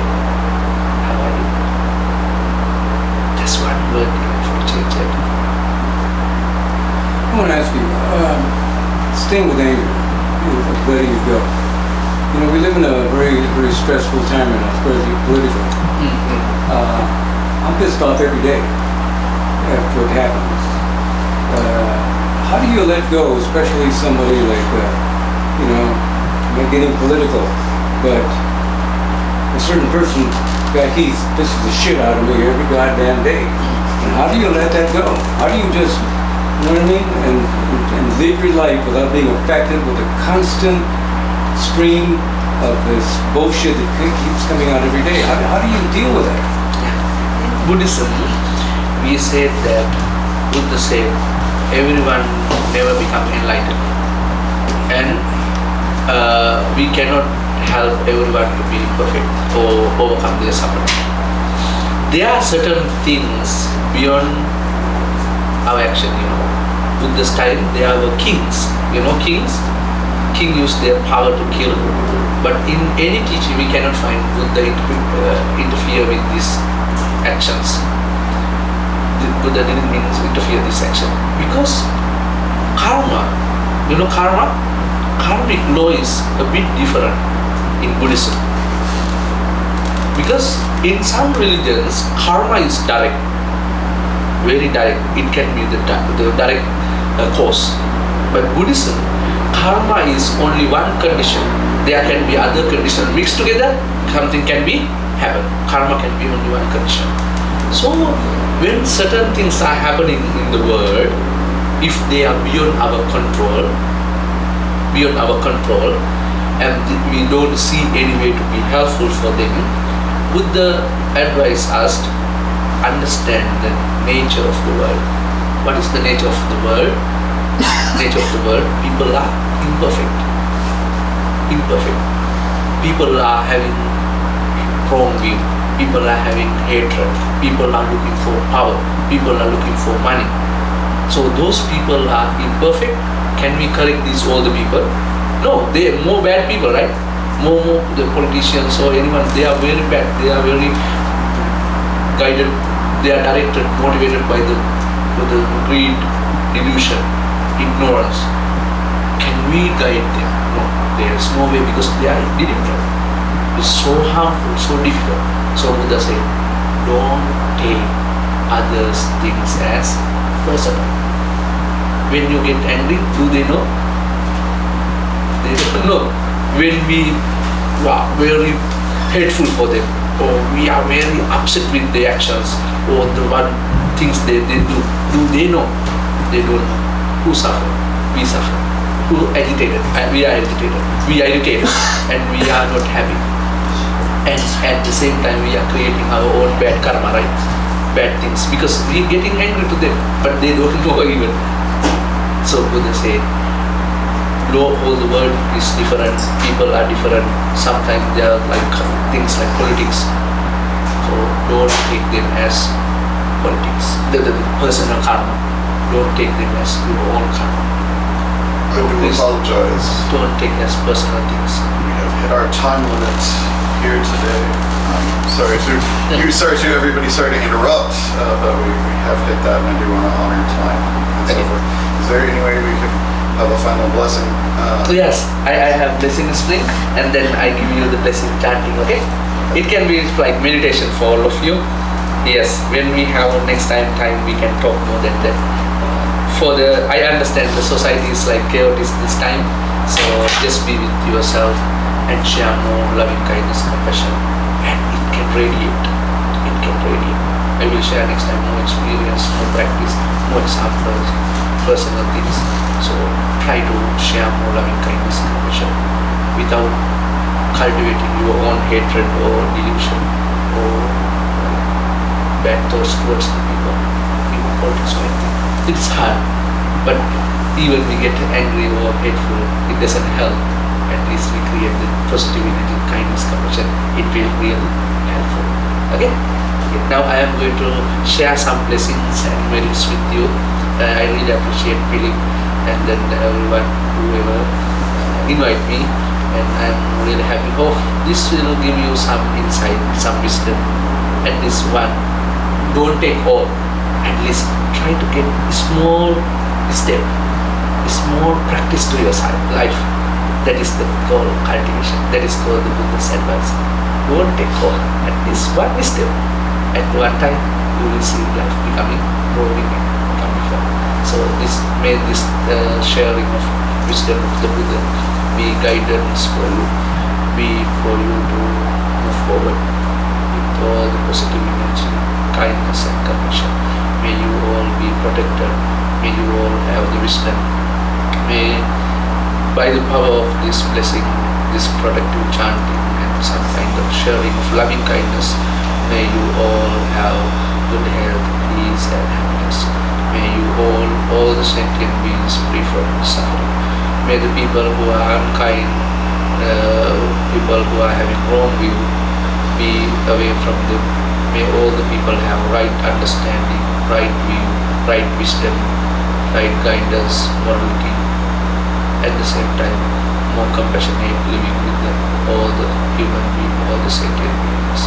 how are you? Just one word for change it. I want to ask you, staying with anger, letting it go. We live in a very, very stressful time right now, especially politically. I'm pissed off every day after what happens. How do you let go, especially somebody like, not getting political, but a certain person back east pisses the shit out of me every goddamn day. And how do you let that go? How do you just, you know what I mean? And live your life without being affected with a constant stream of this bullshit that keeps coming out every day. How do you deal with that? Buddhism, we said that Buddha said everyone never become enlightened, and we cannot help everyone to be perfect or overcome their suffering. There are certain things beyond our action. Buddha's time there were kings. Kings. King used their power to kill, but in any teaching we cannot find Buddha interfere with these actions. Buddha didn't mean to interfere with this action because karma, karmic law is a bit different in Buddhism. Because in some religions, karma is direct, very direct. It can be the direct cause. But Buddhism, karma is only one condition. There can be other conditions mixed together. Something can be happen. Karma can be only one condition. So when certain things are happening in the world, if they are beyond our control, and we don't see any way to be helpful for them, Buddha advised us to understand the nature of the world. What is the nature of the world? Nature of the world, people are imperfect. People are having wrong view. People are having hatred. People are looking for power. People are looking for money. So those people are imperfect. Can we correct these all the people? No, they are more bad people, right? More the politicians or anyone, they are very bad. They are very guided. They are directed, motivated by the greed, delusion, ignorance. Can we guide them? No, there is no way because they are difficult. It's so harmful, so difficult. So Buddha said, don't take others' things as personal. When you get angry, do they know? They don't know. When we are very hateful for them, or we are very upset with their actions, or the one things they do they know? They don't know. Who suffer? We suffer. Who agitated? We are agitated. We are irritated, and we are not happy. And at the same time, we are creating our own bad karma, right? Bad things, because we are getting angry to them, but they don't know even. So Buddha said, whole the world is different, people are different, sometimes they are like things like politics. So don't take them as politics, the personal karma. Don't take them as your own karma. I do apologize. Don't take as personal things. We have hit our time limit here today. Sorry to everybody, sorry to interrupt, but we have hit that, and I do want to honor time and so Okay. forth. Is there any way we can have a final blessing? Yes, I have blessing spring, and then I give you the blessing chanting, okay? It can be like meditation for all of you. Yes, when we have next time we can talk more than that. I understand the society is like chaotic this time, so just be with yourself and share more loving kindness, compassion, and it can radiate. It can radiate. I will share next time more experience, more practice, more examples, personal things. So try to share more loving kindness, compassion, without cultivating your own hatred or delusion or bad thoughts towards the people, even politics or anything. It's hard, but even we get angry or hateful, it doesn't help. At least we create the positivity, kindness, compassion. It will really helpful. Okay? Now I am going to share some blessings and merits with you. I really appreciate Philip and then everyone, whoever invite me, and I'm really happy. Hope this will give you some insight, some wisdom. At least one, don't take all. At least try to get a small step, a small practice to your life. That is the goal cultivation. That is called the Buddha's advice. Don't take all. At least one step. At one time, you will see life becoming more living, becoming fun. So this made this sharing of wisdom of the Buddha be guidance for you, be for you to move forward with all the positive energy, kindness and compassion. May you all be protected. May you all have the wisdom. May, by the power of this blessing, this productive chanting and some kind of sharing of loving kindness, may you all have good health, peace and happiness. May you all the sentient beings free from suffering. May the people who are unkind, people who are having wrong view, be away from them. May all the people have right understanding, right view, right wisdom, right guidance, morality. At the same time, more compassionate living with them, all the human beings, all the sentient beings.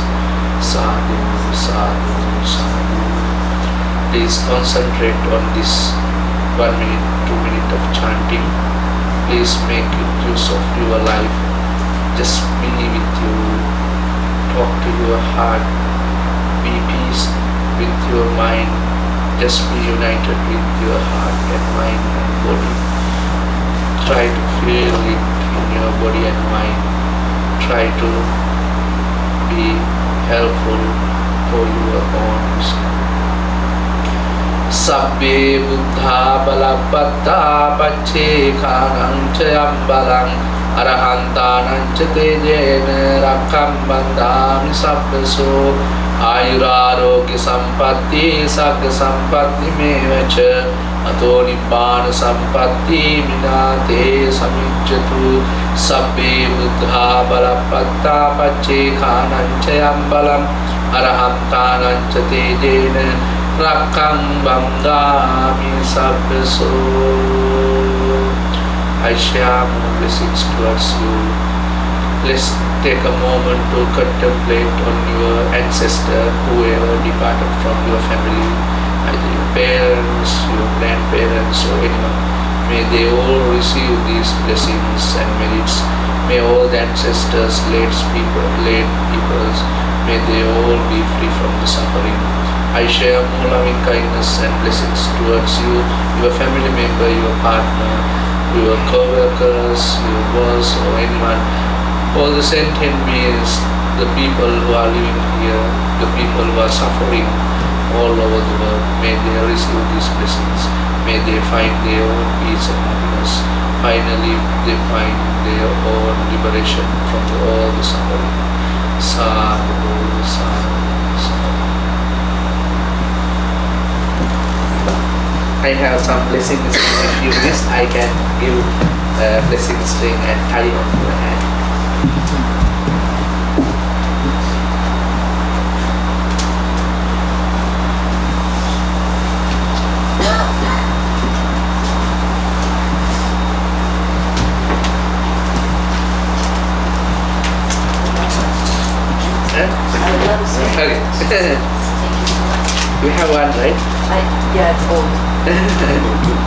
Sadhu, sadhu, sadhu. Please concentrate on this 1 minute, 2 minutes of chanting. Please make use of your life. Just be with you. Talk to your heart. Be peace with your mind. Just be united with your heart and mind and body. Try to feel it in your body and mind. Try to be helpful for your own wisdom. Sabbe buddha balapatta pacchekhanam chayam balang arahantanam ca tejena rakkam bandhami sabbaso ayurarogya sampatti sagga sampatti mevaca ato nibbana sampatti minate samicchatu. Sabbe buddha balapatta pacchekhanam chayam balang arahantanam ca tejena rakkam bandhami sabbaso. I share more blessings towards you. Let's take a moment to contemplate on your ancestor, whoever departed from your family, either your parents, your grandparents, or anyone. May they all receive these blessings and merits. May all the ancestors, late peoples, may they all be free from the suffering. I share more loving kindness and blessings towards you, your family member, your partner, your co-workers, your boss, or anyone. All the sentient beings, the people who are living here, the people who are suffering all over the world, may they receive these blessings. May they find their own peace and happiness. Finally, they find their own liberation from all the suffering. Sadhu, sadhu, sadhu. I have some blessings. If you wish, I can give blessing string and tie it on your hand. I love it. Okay. We have one, right? Yeah, it's old.